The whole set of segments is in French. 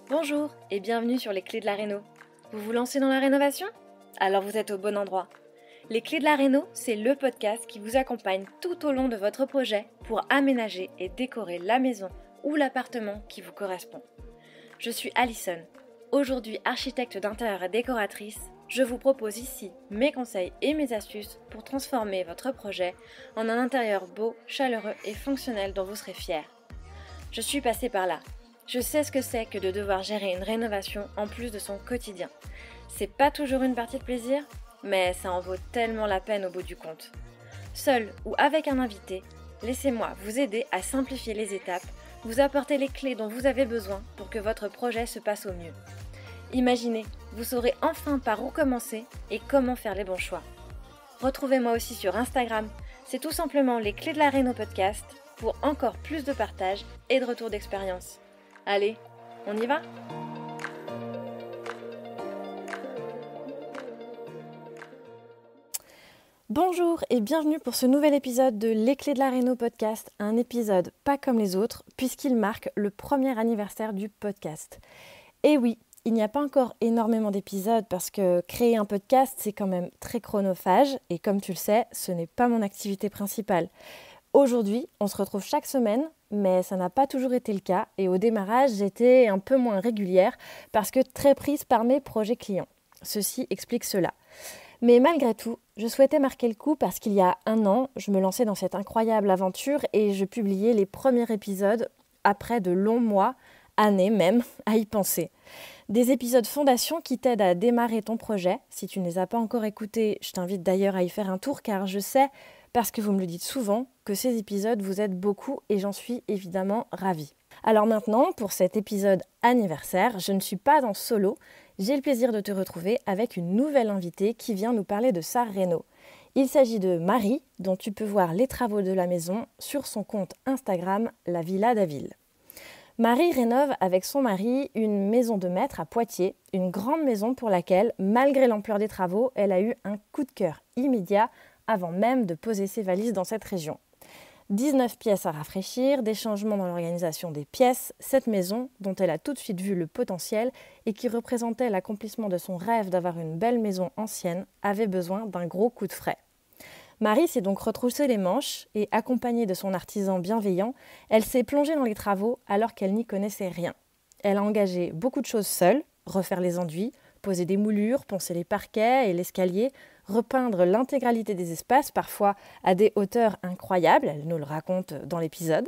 Bonjour et bienvenue sur les clés de la réno. Vous vous lancez dans la rénovation? Alors vous êtes au bon endroit. Les clés de la réno, c'est le podcast qui vous accompagne tout au long de votre projet pour aménager et décorer la maison ou l'appartement qui vous correspond. Je suis Alison, aujourd'hui architecte d'intérieur et décoratrice. Je vous propose ici mes conseils et mes astuces pour transformer votre projet en un intérieur beau, chaleureux et fonctionnel dont vous serez fiers. Je suis passée par là. Je sais ce que c'est que de devoir gérer une rénovation en plus de son quotidien. C'est pas toujours une partie de plaisir, mais ça en vaut tellement la peine au bout du compte. Seul ou avec un invité, laissez-moi vous aider à simplifier les étapes, vous apporter les clés dont vous avez besoin pour que votre projet se passe au mieux. Imaginez, vous saurez enfin par où commencer et comment faire les bons choix. Retrouvez-moi aussi sur Instagram, c'est tout simplement les clés de la réno podcast pour encore plus de partage et de retour d'expérience. Allez, on y va ? Bonjour et bienvenue pour ce nouvel épisode de Les Clés de la Réno podcast, un épisode pas comme les autres puisqu'il marque le premier anniversaire du podcast. Et oui, il n'y a pas encore énormément d'épisodes parce que créer un podcast c'est quand même très chronophage et comme tu le sais, ce n'est pas mon activité principale. Aujourd'hui, on se retrouve chaque semaine, mais ça n'a pas toujours été le cas et au démarrage, j'étais un peu moins régulière parce que très prise par mes projets clients. Ceci explique cela. Mais malgré tout, je souhaitais marquer le coup parce qu'il y a un an, je me lançais dans cette incroyable aventure et je publiais les premiers épisodes après de longs mois, années même, à y penser. Des épisodes fondation qui t'aident à démarrer ton projet. Si tu ne les as pas encore écoutés, je t'invite d'ailleurs à y faire un tour car je sais, parce que vous me le dites souvent, que ces épisodes vous aident beaucoup et j'en suis évidemment ravie. Alors maintenant, pour cet épisode anniversaire, je ne suis pas en solo. J'ai le plaisir de te retrouver avec une nouvelle invitée qui vient nous parler de sa réno. Il s'agit de Marie, dont tu peux voir les travaux de la maison sur son compte Instagram, La Villa d'Aville. Marie rénove avec son mari une maison de maître à Poitiers, une grande maison pour laquelle, malgré l'ampleur des travaux, elle a eu un coup de cœur immédiat avant même de poser ses valises dans cette région. 19 pièces à rafraîchir, des changements dans l'organisation des pièces, cette maison, dont elle a tout de suite vu le potentiel et qui représentait l'accomplissement de son rêve d'avoir une belle maison ancienne, avait besoin d'un gros coup de frais. Marie s'est donc retroussé les manches et, accompagnée de son artisan bienveillant, elle s'est plongée dans les travaux alors qu'elle n'y connaissait rien. Elle a engagé beaucoup de choses seule, refaire les enduits, poser des moulures, poncer les parquets et l'escalier, repeindre l'intégralité des espaces, parfois à des hauteurs incroyables, elle nous le raconte dans l'épisode.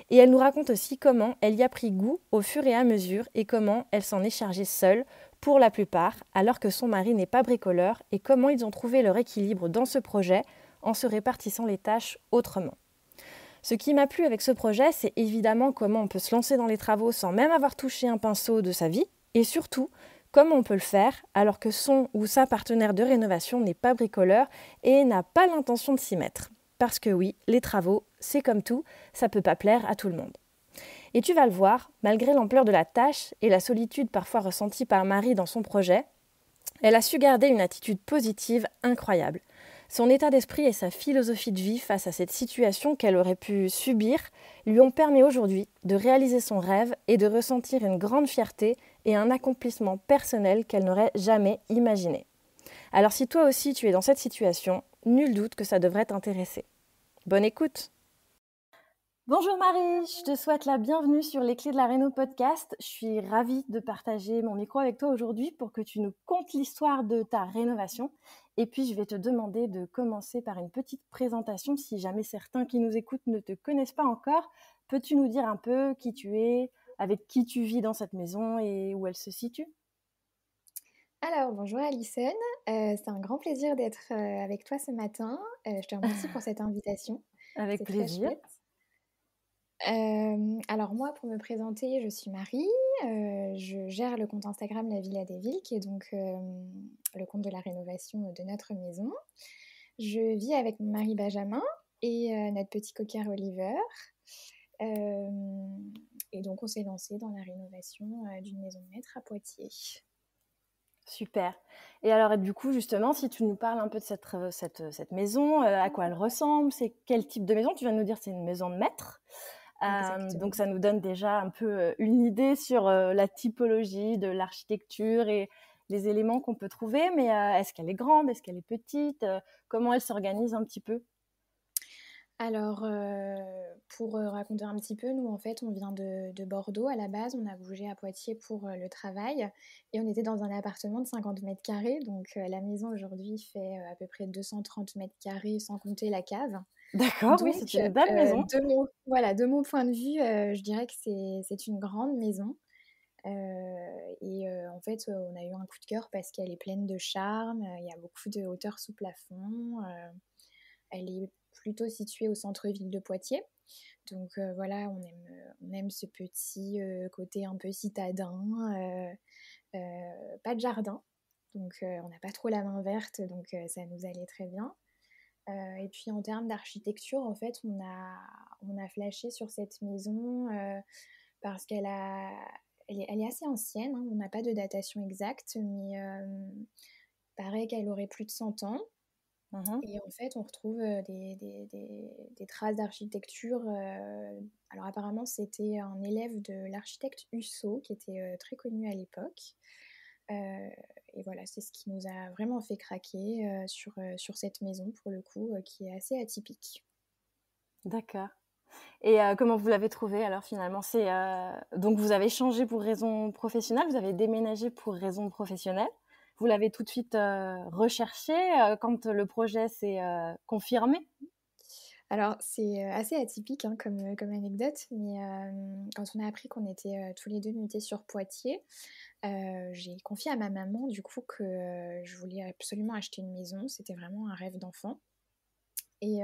Et elle nous raconte aussi comment elle y a pris goût au fur et à mesure et comment elle s'en est chargée seule, pour la plupart, alors que son mari n'est pas bricoleur, et comment ils ont trouvé leur équilibre dans ce projet en se répartissant les tâches autrement. Ce qui m'a plu avec ce projet, c'est évidemment comment on peut se lancer dans les travaux sans même avoir touché un pinceau de sa vie, et surtout, comment on peut le faire alors que son ou sa partenaire de rénovation n'est pas bricoleur et n'a pas l'intention de s'y mettre. Parce que oui, les travaux, c'est comme tout, ça peut pas plaire à tout le monde. Et tu vas le voir, malgré l'ampleur de la tâche et la solitude parfois ressentie par Marie dans son projet, elle a su garder une attitude positive incroyable. Son état d'esprit et sa philosophie de vie face à cette situation qu'elle aurait pu subir lui ont permis aujourd'hui de réaliser son rêve et de ressentir une grande fierté et un accomplissement personnel qu'elle n'aurait jamais imaginé. Alors si toi aussi tu es dans cette situation, nul doute que ça devrait t'intéresser. Bonne écoute! Bonjour Marie, je te souhaite la bienvenue sur les clés de la réno podcast. Je suis ravie de partager mon micro avec toi aujourd'hui pour que tu nous contes l'histoire de ta rénovation. Et puis je vais te demander de commencer par une petite présentation si jamais certains qui nous écoutent ne te connaissent pas encore. Peux-tu nous dire un peu qui tu es, avec qui tu vis dans cette maison et où elle se situe ? Alors, bonjour Alison, c'est un grand plaisir d'être avec toi ce matin. Je te remercie pour cette invitation, Avec c'est très plaisir. chouette. Alors moi, pour me présenter, je suis Marie, je gère le compte Instagram La Villa des Villes, qui est donc le compte de la rénovation de notre maison. Je vis avec mon mari Benjamin et notre petit coquin Oliver. Et donc on s'est lancé dans la rénovation d'une maison de maître à Poitiers. Super. Et alors, du coup, justement, si tu nous parles un peu de cette maison, à quoi elle ressemble, c'est quel type de maison? Tu viens de nous dire que c'est une maison de maître. exactement. Donc ça nous donne déjà un peu une idée sur la typologie de l'architecture et les éléments qu'on peut trouver. Mais est-ce qu'elle est grande? Est-ce qu'elle est petite? Comment elle s'organise un petit peu? Alors, pour, raconter un petit peu, nous, en fait, on vient de Bordeaux à la base. On a bougé à Poitiers pour, le travail et on était dans un appartement de 50 carrés. Donc, la maison aujourd'hui fait, à peu près 230 carrés sans compter la cave. D'accord, oui, Donc, c'est une belle maison. de mon point de vue, je dirais que c'est une grande maison. En fait, on a eu un coup de cœur parce qu'elle est pleine de charme, il y a beaucoup de hauteur sous plafond, elle est plutôt située au centre-ville de Poitiers. Donc voilà, on aime ce petit, côté un peu citadin, pas de jardin, donc on n'a pas trop la main verte, donc ça nous allait très bien. Et puis en termes d'architecture, en fait, on a flashé sur cette maison, parce elle est assez ancienne, hein, on n'a pas de datation exacte, mais paraît qu'elle aurait plus de 100 ans. Mmh. Et en fait, on retrouve des traces d'architecture. Alors apparemment, c'était un élève de l'architecte Husseau, qui était très connu à l'époque. Euh, et voilà, c'est ce qui nous a vraiment fait craquer sur cette maison, pour le coup, qui est assez atypique. D'accord. Et comment vous l'avez trouvée alors finalement? Donc vous avez changé pour raison professionnelle, vous avez déménagé pour raison professionnelle. Vous l'avez tout de suite recherché quand le projet s'est confirmé? Alors, c'est assez atypique, hein, comme anecdote, mais quand on a appris qu'on était tous les deux mutés sur Poitiers, j'ai confié à ma maman, du coup, que je voulais absolument acheter une maison. C'était vraiment un rêve d'enfant. Et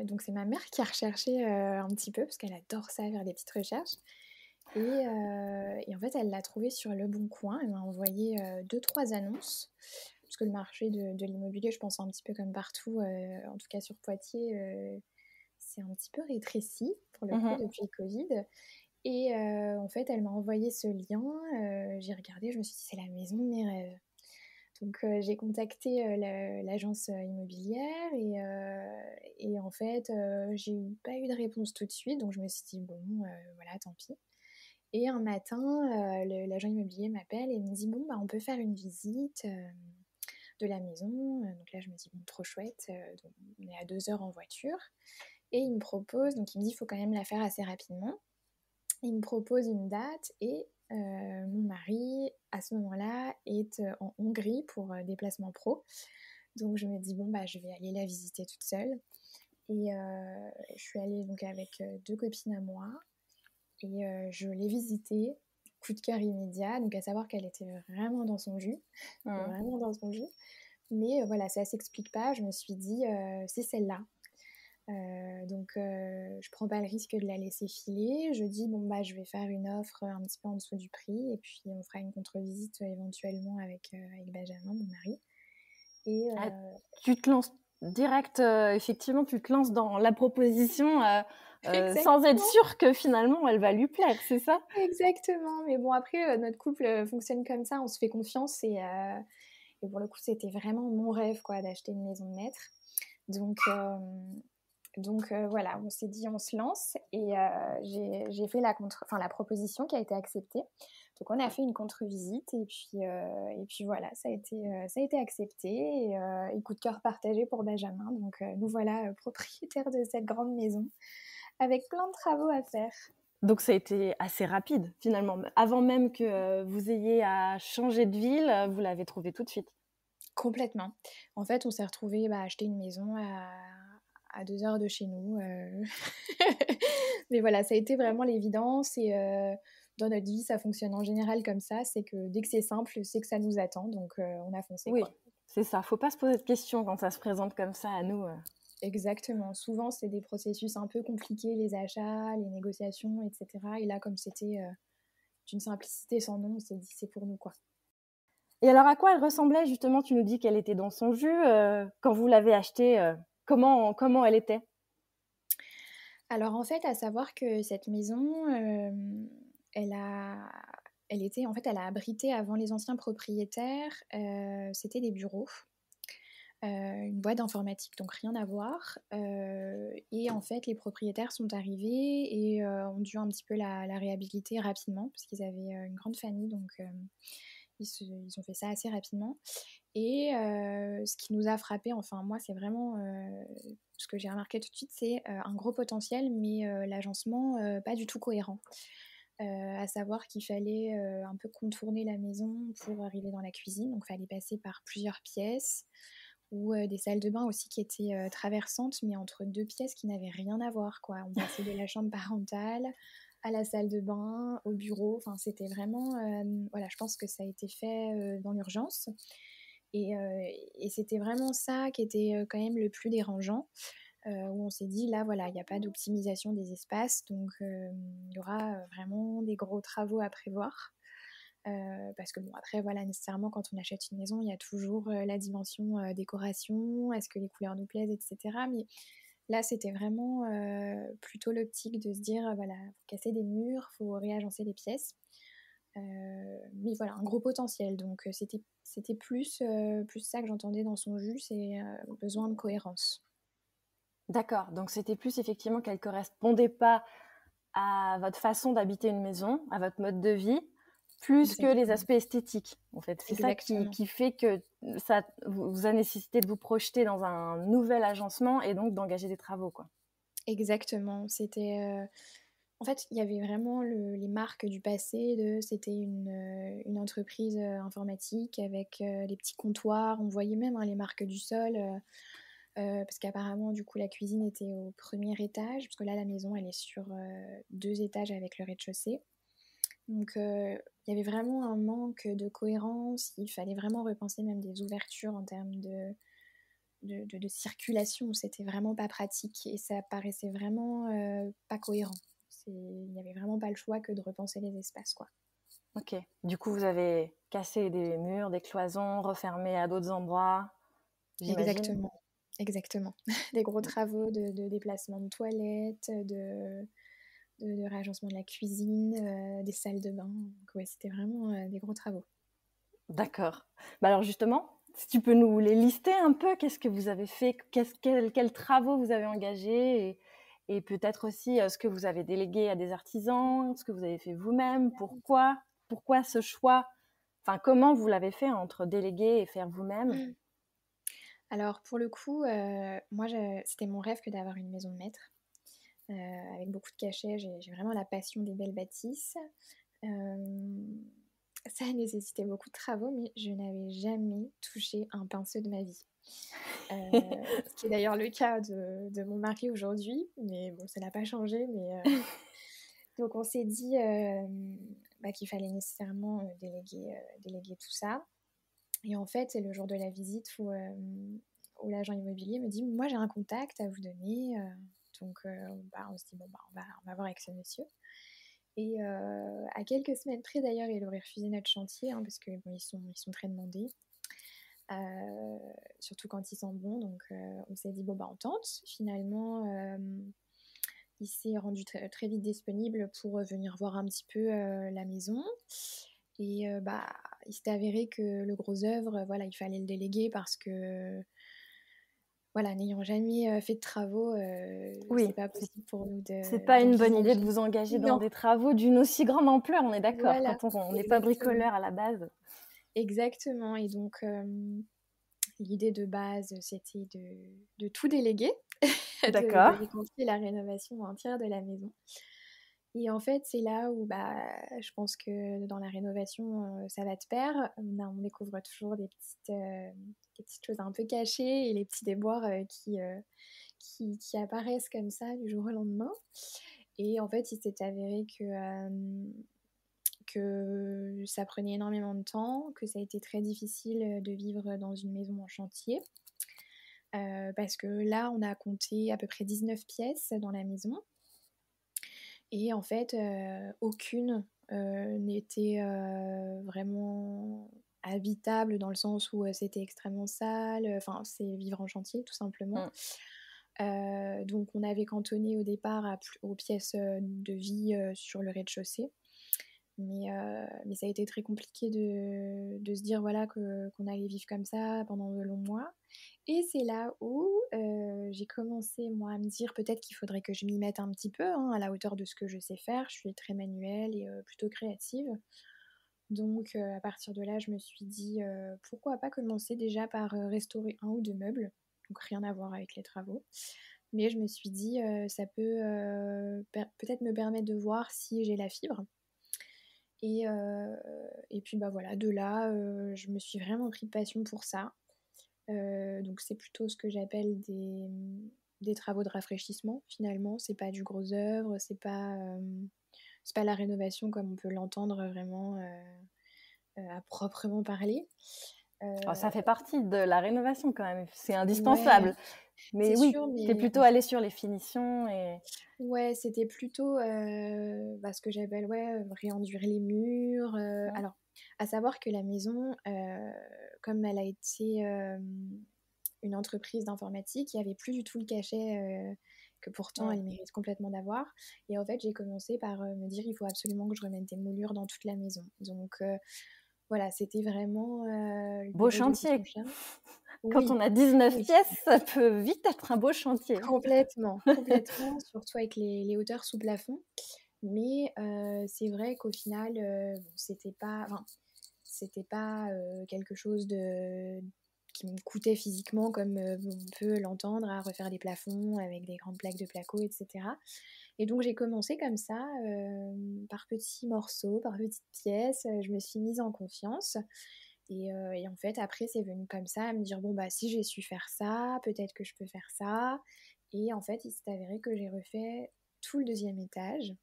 donc c'est ma mère qui a recherché, un petit peu parce qu'elle adore ça, faire des petites recherches et en fait, elle l'a trouvé sur Leboncoin. Elle m'a envoyé, 2-3 annonces parce que le marché de l'immobilier, je pense un petit peu comme partout, en tout cas sur Poitiers, c'est un petit peu rétréci pour le coup Mmh. depuis le covid et en fait, elle m'a envoyé ce lien, j'ai regardé, je me suis dit: «C'est la maison de mes rêves». Donc j'ai contacté, l'agence, immobilière et en fait, pas eu de réponse tout de suite, donc je me suis dit: «Bon, voilà, tant pis» et un matin, l'agent immobilier m'appelle et me dit: «Bon, bah, on peut faire une visite, de la maison». Donc là, je me dis: «Bon, trop chouette», donc on est à 2 heures en voiture et il me propose donc il me dit: «Il faut quand même la faire assez rapidement». Il me propose une date et mon mari, à ce moment-là, est, en Hongrie pour, déplacement pro. Donc je me dis: «Bon, bah, je vais aller la visiter toute seule» et je suis allée donc avec, 2 copines à moi et je l'ai visitée. Coup de cœur immédiat, donc à savoir qu'elle était vraiment dans son jus, Mmh. vraiment dans son jus. Mais voilà, ça s'explique pas. Je me suis dit: «C'est celle-là». Je prends pas le risque de la laisser filer. Je dis: «Bon, bah, je vais faire une offre un petit peu en dessous du prix et puis on fera une contre-visite, éventuellement avec Benjamin, mon mari» et Ah, tu te lances direct, effectivement, tu te lances dans la proposition sans être exactement, sûre que finalement elle va lui plaire, c'est ça? exactement. Mais bon, après, notre couple, fonctionne comme ça, on se fait confiance et pour le coup, c'était vraiment mon rêve, quoi, d'acheter une maison de maître. Donc voilà, on s'est dit: «On se lance» et j'ai fait la proposition qui a été acceptée. Donc on a fait une contre-visite et puis voilà, ça a été accepté et coup de cœur partagé pour Benjamin. Donc nous voilà, propriétaires de cette grande maison avec plein de travaux à faire. Donc ça a été assez rapide finalement. Avant même que vous ayez à changer de ville, vous l'avez trouvée tout de suite? Complètement. En fait, on s'est retrouvés, bah, à acheter une maison à 2 heures de chez nous, mais voilà, ça a été vraiment l'évidence et dans notre vie, ça fonctionne en général comme ça, c'est que dès que c'est simple, c'est que ça nous attend, donc on a foncé, Oui, quoi. c'est ça. Faut pas se poser de questions quand ça se présente comme ça à nous. Exactement. Souvent, c'est des processus un peu compliqués, les achats, les négociations et cetera et là, comme c'était, d'une simplicité sans nom, on s'est dit: «C'est pour nous», quoi. Et alors à quoi elle ressemblait justement? Tu nous dis qu'elle était dans son jus, quand vous l'avez achetée, comment elle était? Alors en fait, à savoir que cette maison, elle a elle a abrité avant les anciens propriétaires, c'était des bureaux. une boîte d'informatique, donc rien à voir. Et en fait, les propriétaires sont arrivés et ont dû un petit peu la réhabiliter rapidement parce qu'ils avaient une grande famille, donc ils ont fait ça assez rapidement. Et ce qui nous a frappé, enfin moi, c'est vraiment ce que j'ai remarqué tout de suite, c'est un gros potentiel, mais l'agencement pas du tout cohérent. À savoir qu'il fallait un peu contourner la maison pour arriver dans la cuisine, donc il fallait passer par plusieurs pièces ou des salles de bain aussi qui étaient traversantes, mais entre deux pièces qui n'avaient rien à voir, quoi. On passait de la chambre parentale à la salle de bain, au bureau, enfin c'était vraiment, voilà, je pense que ça a été fait dans l'urgence. Et c'était vraiment ça qui était quand même le plus dérangeant, où on s'est dit, là, voilà, il n'y a pas d'optimisation des espaces, donc il y aura vraiment des gros travaux à prévoir. Parce que bon, après, voilà, nécessairement, quand on achète une maison, il y a toujours la dimension décoration, est-ce que les couleurs nous plaisent, etc. Mais là, c'était vraiment plutôt l'optique de se dire, voilà, faut casser des murs, faut réagencer les pièces. Mais voilà, un gros potentiel. Donc c'était plus ça que j'entendais dans son jus, c'est besoin de cohérence. D'accord, donc c'était plus effectivement qu'elle correspondait pas à votre façon d'habiter une maison, à votre mode de vie, plus que les Exactement. aspects esthétiques. En fait, c'est ça Exactement. qui fait que ça vous a nécessité de vous projeter dans un nouvel agencement et donc d'engager des travaux, quoi. Exactement. C'était, en fait, il y avait vraiment les marques du passé c'était une entreprise informatique avec les petits comptoirs. On voyait même hein, les marques du sol. Parce qu'apparemment, du coup, la cuisine était au premier étage, parce que là, la maison, elle est sur deux étages avec le rez-de-chaussée. Donc, il y avait vraiment un manque de cohérence. Il fallait vraiment repenser même des ouvertures en termes de circulation. C'était vraiment pas pratique et ça paraissait vraiment pas cohérent. Il n'y avait vraiment pas le choix que de repenser les espaces, quoi. Ok. Du coup, vous avez cassé des murs, des cloisons, refermé à d'autres endroits, j'imagine. Exactement, exactement. Des gros travaux de déplacement de toilettes, de réagencement de la cuisine, des salles de bain. Donc ouais, c'était vraiment des gros travaux. D'accord. Bah alors justement, si tu peux nous les lister un peu, qu'est-ce que vous avez fait, quels travaux vous avez engagés et peut-être aussi ce que vous avez délégué à des artisans, ce que vous avez fait vous-même, pourquoi ce choix, enfin comment vous l'avez fait entre déléguer et faire vous-même. Mm. Alors pour le coup, moi c'était mon rêve que d'avoir une maison de maître, avec beaucoup de cachets. J'ai vraiment la passion des belles bâtisses. Ça a nécessité beaucoup de travaux, mais je n'avais jamais touché un pinceau de ma vie. Ce qui est d'ailleurs le cas de mon mari aujourd'hui, mais bon, ça n'a pas changé. Donc on s'est dit bah, qu'il fallait nécessairement déléguer tout ça. Et en fait, c'est le jour de la visite où l'agent immobilier me dit, moi j'ai un contact à vous donner. Donc bah, on se dit, bon, bah, on va voir avec ce monsieur. Et à quelques semaines près d'ailleurs, il aurait refusé notre chantier, hein, parce que bon, ils sont très demandés. Surtout quand ils sont bons. Donc on s'est dit, bon, bah, on tente. Finalement, il s'est rendu très vite disponible pour venir voir un petit peu la maison. Et bah, il s'est avéré que le gros œuvre, voilà, il fallait le déléguer parce que, voilà, n'ayant jamais fait de travaux, Oui, c'est pas possible pour nous c'est pas une bonne idée de d'envisager. vous engager dans Non, des travaux d'une aussi grande ampleur, on est d'accord, voilà, quand on n'est pas exactement. bricoleur à la base. Exactement. Et donc, l'idée de base, c'était de tout déléguer, de D'accord. lui confier la rénovation entière de la maison. Et en fait, c'est là où bah, je pense que dans la rénovation, ça va de pair. On découvre toujours des petites choses un peu cachées et les petits déboires qui apparaissent comme ça du jour au lendemain. Et en fait, il s'est avéré que ça prenait énormément de temps, que ça a été très difficile de vivre dans une maison en chantier. Parce que là, on a compté à peu près 19 pièces dans la maison. Et en fait, aucune n'était vraiment habitable dans le sens où c'était extrêmement sale. Enfin, c'est vivre en chantier, tout simplement. Mm. Donc, on avait cantonné au départ aux pièces de vie sur le rez-de-chaussée. Mais ça a été très compliqué de se dire voilà, qu'on allait vivre comme ça pendant de longs mois. Et c'est là où, j'ai commencé moi à me dire peut-être qu'il faudrait que je m'y mette un petit peu, hein, à la hauteur de ce que je sais faire. Je suis très manuelle et plutôt créative. Donc à partir de là, je me suis dit, pourquoi pas commencer déjà par, restaurer un ou 2 meubles, donc rien à voir avec les travaux. Mais je me suis dit, ça peut, peut-être me permettre de voir si j'ai la fibre et puis, bah, voilà, de là, je me suis vraiment pris de passion pour ça. Donc c'est plutôt ce que j'appelle des travaux de rafraîchissement finalement. C'est pas du gros œuvre, c'est pas la rénovation comme on peut l'entendre vraiment, à proprement parler. Alors, Heu, ça fait partie de la rénovation quand même, c'est ouais, indispensable. c'est Mais oui, sûr, tu es mais plutôt allée sur les finitions et ouais, c'était plutôt, bah, ce que j'appelle, ouais, réenduire les murs, mmh, alors, à savoir que la maison, comme elle a été, une entreprise d'informatique, il y avait plus du tout le cachet, que pourtant mmh. elle mérite complètement d'avoir et en fait, j'ai commencé par, me dire: «Il faut absolument que je remette des moulures dans toute la maison». Donc voilà, c'était vraiment, Beau l'idée de chantier. son charme. Quand Oui, on a 19 oui. pièces, ça peut vite être un beau chantier. Complètement, complètement, surtout avec les hauteurs sous plafond. Mais c'est vrai qu'au final, bon, c'était pas, quelque chose de qui me coûtait physiquement comme, on peut l'entendre à refaire des plafonds avec des grandes plaques de placo et cetera. Et donc j'ai commencé comme ça, par petits morceaux, par petites pièces, je me suis mise en confiance et en fait après c'est venu comme ça à me dire: «Bon bah si j'ai su faire ça, peut-être que je peux faire ça» et en fait il s'est avéré que j'ai refait tout le deuxième étage.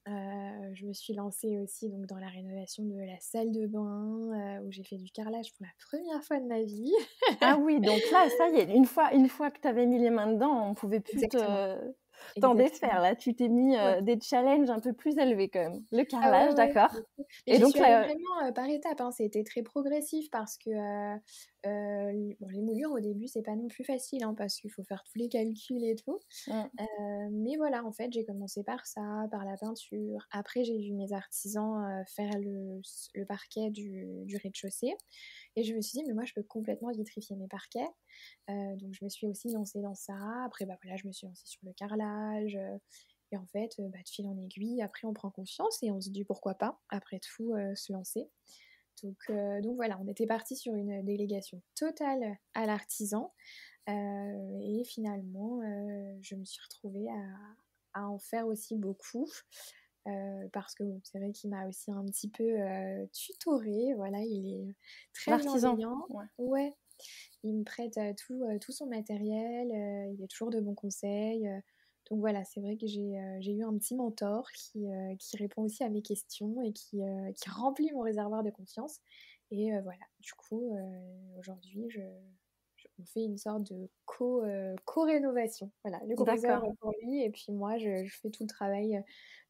Je me suis lancée aussi donc dans la rénovation de la salle de bain, où j'ai fait du carrelage pour la première fois de ma vie. Ah oui, donc là, ça y est, une fois que tu avais mis les mains dedans, on pouvait plus Exactement, t'en exactement. défaire. Là, tu t'es mis, Ouais. des challenges un peu plus élevés quand même. Le Ah ouais, carrelage, ouais, d'accord, beaucoup. Mais et j'y donc suis allée là vraiment, par étapes, hein. C'était très progressif parce que, l bon les moulures au début c'est pas non plus facile, hein, parce qu'il faut faire tous les calculs et tout. mmh, Mais voilà, en fait, j'ai commencé par ça, par la peinture. Après, j'ai vu mes artisans, faire le parquet du rez-de-chaussée et je me suis dit: «Mais moi, je peux complètement vitrifier mes parquets». Donc je me suis aussi lancée dans ça. Après, bah, voilà, je me suis lancée sur le carrelage, et en fait, bah, de fil en aiguille, après on prend confiance et on se dit: «Pourquoi pas?» après tout, se lancer. Donc voilà, on était partis sur une délégation totale à l'artisan. Et finalement, je me suis retrouvée à en faire aussi beaucoup, parce que bon, c'est vrai qu'il m'a aussi un petit peu, tutorée, voilà, il est très l'artisan, bienveillant. ouais. Ouais, il me prête, tout son matériel, il est toujours de bons conseils, donc voilà, c'est vrai que j'ai eu un petit mentor qui répond aussi à mes questions et qui remplit mon réservoir de confiance et voilà, du coup, aujourd'hui, on fait une sorte de co-rénovation. Voilà, le gros D'accord. œuvre pour lui et puis moi je fais tout le travail,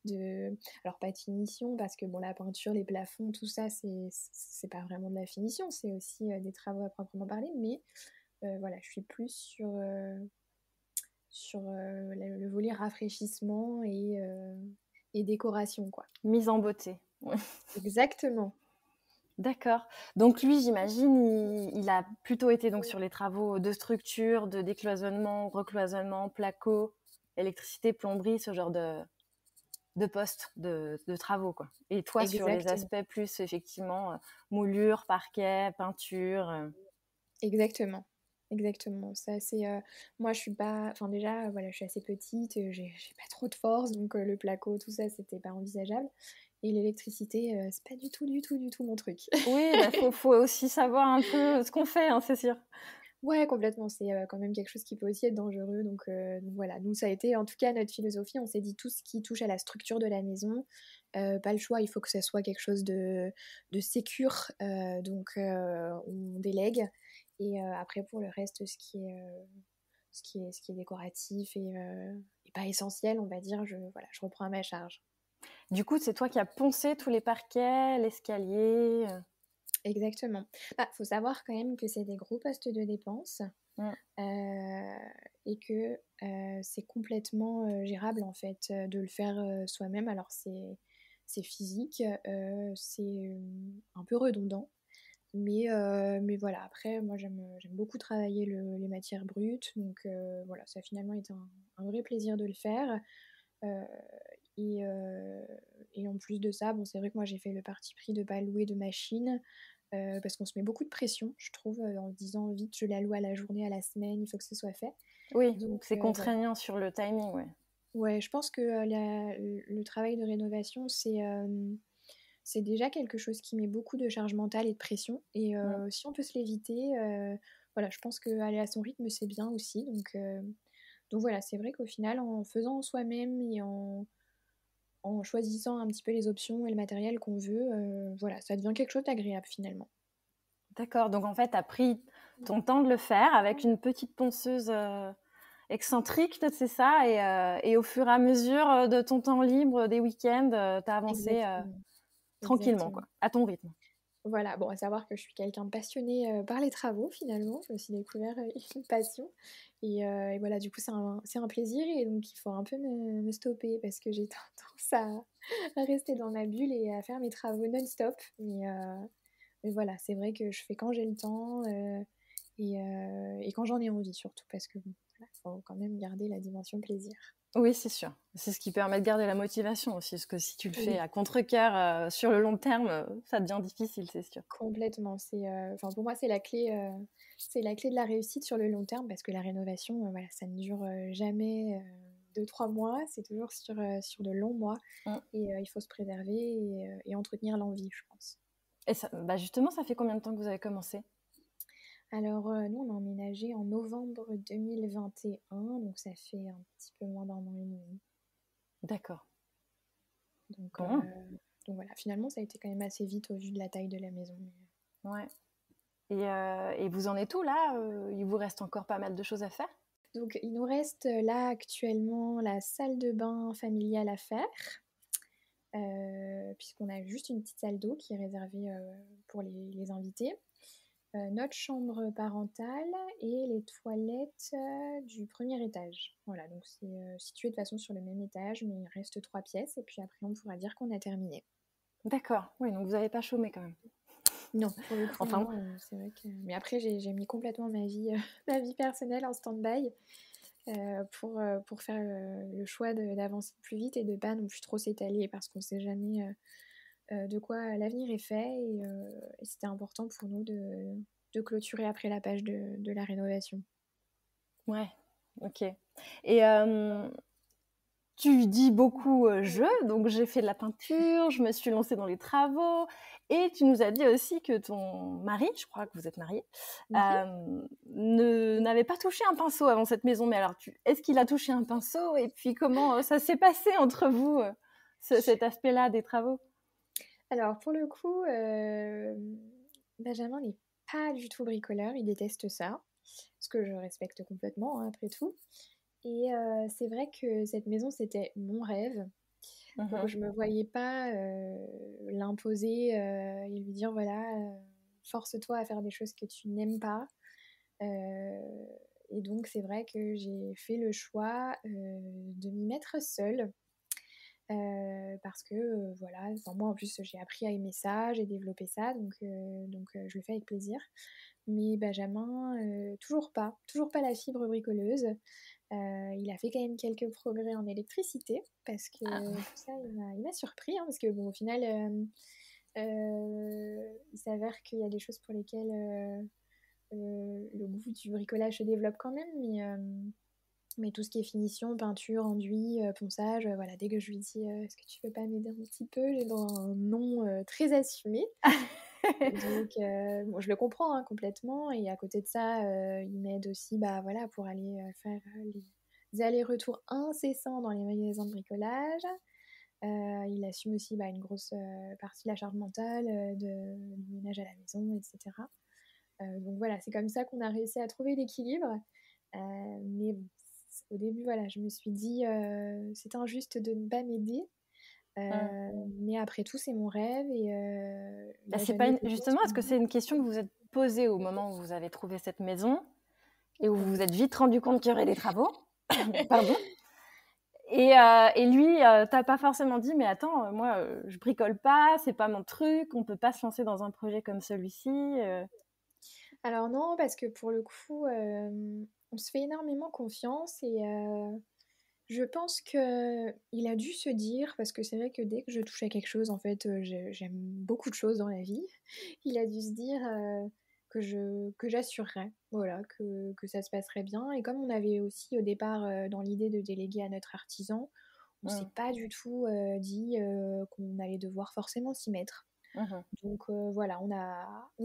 de alors pas de finition parce que bon la peinture, les plafonds, tout ça c'est pas vraiment de la finition, c'est aussi, des travaux à proprement parler mais voilà, je suis plus sur le volet rafraîchissement et décoration quoi. Mise en beauté. Ouais. Exactement. D'accord. Donc lui, j'imagine, il a plutôt été donc sur les travaux de structure, de décloisonnement, recloisonnement, placo, électricité, plomberie, ce genre de postes, de travaux, quoi. Et toi, sur les Exactement, aspects plus effectivement, moulure, parquet, peinture, exactement, exactement. Ça c'est, moi je suis pas enfin déjà, voilà, je suis assez petite, j'ai pas trop de force donc le placo, tout ça, c'était pas envisageable et l'électricité, c'est pas du tout, du tout, du tout mon truc. oui, bah, faut aussi savoir un peu ce qu'on fait, hein, c'est sûr. Ouais, complètement, c'est, quand même quelque chose qui peut aussi être dangereux donc voilà. Nous, ça a été en tout cas notre philosophie, on s'est dit: «Tout ce qui touche à la structure de la maison, pas le choix, il faut que ça soit quelque chose de sécure», donc on délègue et après pour le reste, ce qui est décoratif et pas essentiel, on va dire, je reprends à ma charge. Du coup, c'est toi qui as poncé tous les parquets, l'escalier, Exactement. Bah, faut savoir quand même que c'est des gros postes de dépenses. mmh. Heu et que, c'est complètement, gérable en fait, de le faire, soi-même. Alors c'est physique, c'est, un peu redondant, Mais voilà, après, moi, j'aime beaucoup travailler les matières brutes. Donc voilà, ça a finalement été un vrai plaisir de le faire. Heu et heu et en plus de ça, bon, c'est vrai que moi, j'ai fait le parti pris de pas louer de machine, parce qu'on se met beaucoup de pression, je trouve, en se disant: «Vite, je la loue à la journée, à la semaine, il faut que ce soit fait». Oui, Donc c'est voilà. contraignant sur le timing, ouais. Ouais, je pense que, le travail de rénovation, c'est déjà quelque chose qui met beaucoup de charge mentale et de pression et Mmh. si on peut se l'éviter, voilà, je pense qu'aller à son rythme, c'est bien aussi. Donc voilà, c'est vrai qu'au final, en faisant soi-même et en choisissant un petit peu les options et le matériel qu'on veut, voilà, ça devient quelque chose d'agréable finalement. D'accord, donc en fait, tu as pris ton temps de le faire avec une petite ponceuse, excentrique, peut-être c'est ça? Et au fur et à mesure, de ton temps libre, des week-ends, tu as avancé, Exactement, tranquillement exactement. quoi, à ton rythme? Voilà, bon, à savoir que je suis quelqu'un de passionné, par les travaux finalement. Je me suis découvert, une passion et voilà, du coup, c'est un plaisir et donc il faut un peu me stopper parce que j'ai tendance à rester dans ma bulle et à faire mes travaux non-stop. Mais voilà, c'est vrai que je fais quand j'ai le temps, et quand j'en ai envie surtout parce que bon, voilà, faut quand même garder la dimension plaisir. Oui, c'est sûr. C'est ce qui permet de garder la motivation aussi, parce que si tu le fais Oui. à contre-cœur, sur le long terme, ça devient difficile, c'est sûr. Complètement, enfin pour moi c'est la clé de la réussite sur le long terme parce que la rénovation, voilà, ça ne dure, jamais, 2-3 mois, c'est toujours sur de longs mois Mmh. et il faut se préserver et entretenir l'envie, je pense. Et ça bah, justement, ça fait combien de temps que vous avez commencé? Alors, nous on a emménagé en novembre 2021, donc ça fait un petit peu moins d'1 an et demi. D'accord. Donc heu, Bon, donc voilà, finalement ça a été quand même assez vite au vu de la taille de la maison, mais ouais. Et vous en êtes où là? Il vous reste encore pas mal de choses à faire? donc il nous reste, là actuellement la salle de bain familiale à faire. Puisqu'on a juste une petite salle d'eau qui est réservée, pour les invités. Notre chambre parentale et les toilettes, du premier étage. Voilà, donc c'est, situé de façon sur le même étage, mais il reste 3 pièces et puis après on pourra dire qu'on a terminé. D'accord, oui, donc vous n'avez pas chômé quand même. Non, pour le coup Enfin, non, c'est vrai que mais après j'ai mis complètement ma vie, ma vie personnelle en stand-by, pour faire, le choix d'avancer plus vite et de pas non plus trop s'étaler parce qu'on sait jamais, de quoi l'avenir est fait et c'était important pour nous de clôturer après la page de la rénovation. ouais, OK. Et tu dis beaucoup, «je», donc j'ai fait de la peinture, je me suis lancée dans les travaux et tu nous as dit aussi que ton mari, je crois que vous êtes mariés, Mmh. ne n'avait pas touché un pinceau avant cette maison. Mais alors est-ce qu'il a touché un pinceau? Et puis comment, ça s'est passé entre vous, cet aspect-là des travaux? Alors pour le coup, Benjamin n'est pas du tout bricoleur, il déteste ça, ce que je respecte complètement, hein, après tout c'est vrai que cette maison, c'était mon rêve, donc Mmh. je me voyais pas, l'imposer, et lui dire: «Voilà, force-toi à faire des choses que tu n'aimes pas». Heu et donc c'est vrai que j'ai fait le choix, de m'y mettre seule, parce que, voilà, enfin moi en plus j'ai appris à aimer ça, j'ai développé ça donc je le fais avec plaisir. Mais Benjamin, toujours pas la fibre bricoleuse. Il a fait quand même quelques progrès en électricité parce que Ah. ça il m'a surpris, hein, parce que bon au final, il s'avère qu'il y a des choses pour lesquelles, le goût du bricolage se développe quand même, mais tout ce qui est finition, peinture, enduit, ponçage, voilà, dès que je lui dis: «Est-ce que tu peux pas m'aider un petit peu?» j'ai droit à un non, très assumé. Bon, je le comprends, hein, complètement et à côté de ça, il m'aide aussi, bah, voilà, pour aller, faire, les allers-retours incessants dans les magasins de bricolage. Il assume aussi, bah, une grosse, partie de la charge mentale, du ménage à la maison et cetera. Donc voilà, c'est comme ça qu'on a réussi à trouver l'équilibre. Mais bon, au début, voilà, je me suis dit, «C'est injuste de ne pas m'aider». Mmh. Mais après tout, c'est mon rêve et il Bah, a c'est pas jamais une été justement, est-ce question. que c'est une question que vous vous êtes posée au moment où vous avez trouvé cette maison et où vous vous êtes vite rendu compte qu'il y aurait des travaux? Pardon. Et lui, t'as pas forcément dit, mais attends, moi, je bricole pas, c'est pas mon truc, on peut pas se lancer dans un projet comme celui-ci. Alors non, parce que pour le coup, on se fait énormément confiance et je pense qu'il a dû se dire, parce que c'est vrai que dès que je touche à quelque chose, en fait, j'aime beaucoup de choses dans la vie. Il a dû se dire que j'assurerais, voilà, que ça se passerait bien. Et comme on avait aussi au départ dans l'idée de déléguer à notre artisan, on s'est Mm. pas du tout dit qu'on allait devoir forcément s'y mettre. Mhm. Donc voilà, on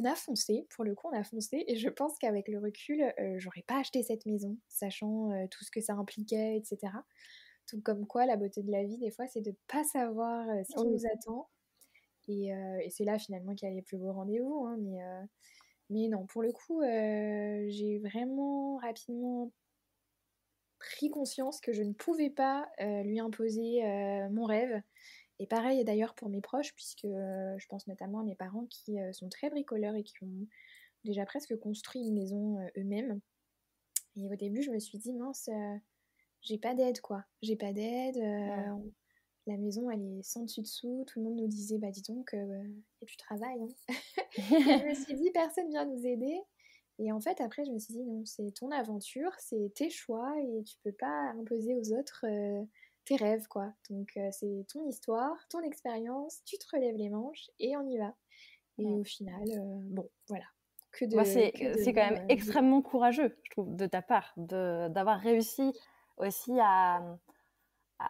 a foncé, pour le coup, on a foncé. Et je pense qu'avec le recul, j'aurais pas acheté cette maison, sachant tout ce que ça impliquait, etc. Tout comme quoi, la beauté de la vie, des fois, c'est de pas savoir ce qui Oui. nous attend. Et c'est là, finalement, qu'il y a les plus beaux rendez-vous, hein. Mais non, pour le coup, j'ai vraiment rapidement pris conscience que je ne pouvais pas lui imposer mon rêve. Et pareil d'ailleurs pour mes proches, puisque je pense notamment à mes parents qui sont très bricoleurs et qui ont déjà presque construit une maison eux-mêmes. Et au début, je me suis dit, mince, j'ai pas d'aide quoi. J'ai pas d'aide. Mm. La maison, elle est sans dessus-dessous. Tout le monde nous disait, bah dis donc, et tu travailles, hein. Et je me suis dit, personne vient nous aider. Et en fait, après, je me suis dit, non, c'est ton aventure, c'est tes choix et tu peux pas imposer aux autres tes rêves, quoi. Donc, c'est ton histoire, ton expérience, tu te relèves les manches et on y va. Et Mm. au final, bon, voilà. Moi, Que de c'est quand bons même bilan. extrêmement courageux, je trouve, de ta part, d'avoir réussi aussi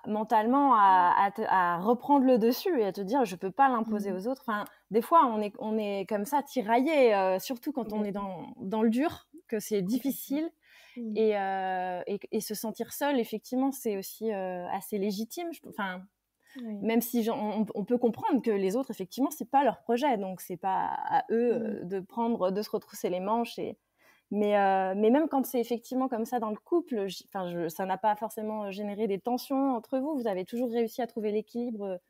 mentalement à reprendre le dessus et à te dire je peux pas l'imposer Mm. aux autres. Enfin, des fois on est comme ça tiraillé, surtout quand on est Complètement. dans le dur, que c'est Complètement. difficile Mm. et se sentir seul, effectivement, c'est aussi assez légitime. Enfin, Ouais. même si on peut comprendre que les autres, effectivement, c'est pas leur projet, donc c'est pas à eux Mm. de se retrousser les manches. Mais même quand c'est effectivement comme ça dans le couple, ça n'a pas forcément généré des tensions entre vous. Vous avez toujours réussi à trouver l'équilibre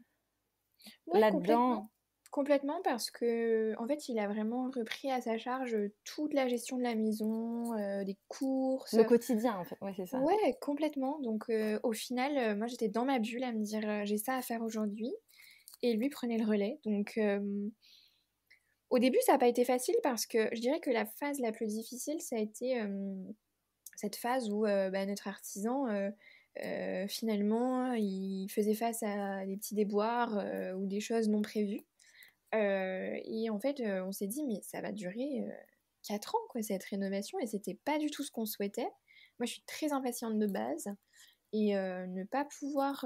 Ouais, complètement. là-dedans, Complètement parce que en fait, il a vraiment repris à sa charge toute la gestion de la maison, des courses. le quotidien, en fait. Ouais, c'est ça. Ouais, complètement. Donc au final, moi j'étais dans ma bulle à me dire j'ai ça à faire aujourd'hui et lui prenait le relais. Donc au début, ça n'a pas été facile parce que je dirais que la phase la plus difficile, ça a été cette phase où bah, notre artisan, finalement, il faisait face à des petits déboires ou des choses non prévues. Et en fait, on s'est dit, mais ça va durer 4 ans, quoi, cette rénovation, et c'était pas du tout ce qu'on souhaitait. Moi, je suis très impatiente de base, et ne pas pouvoir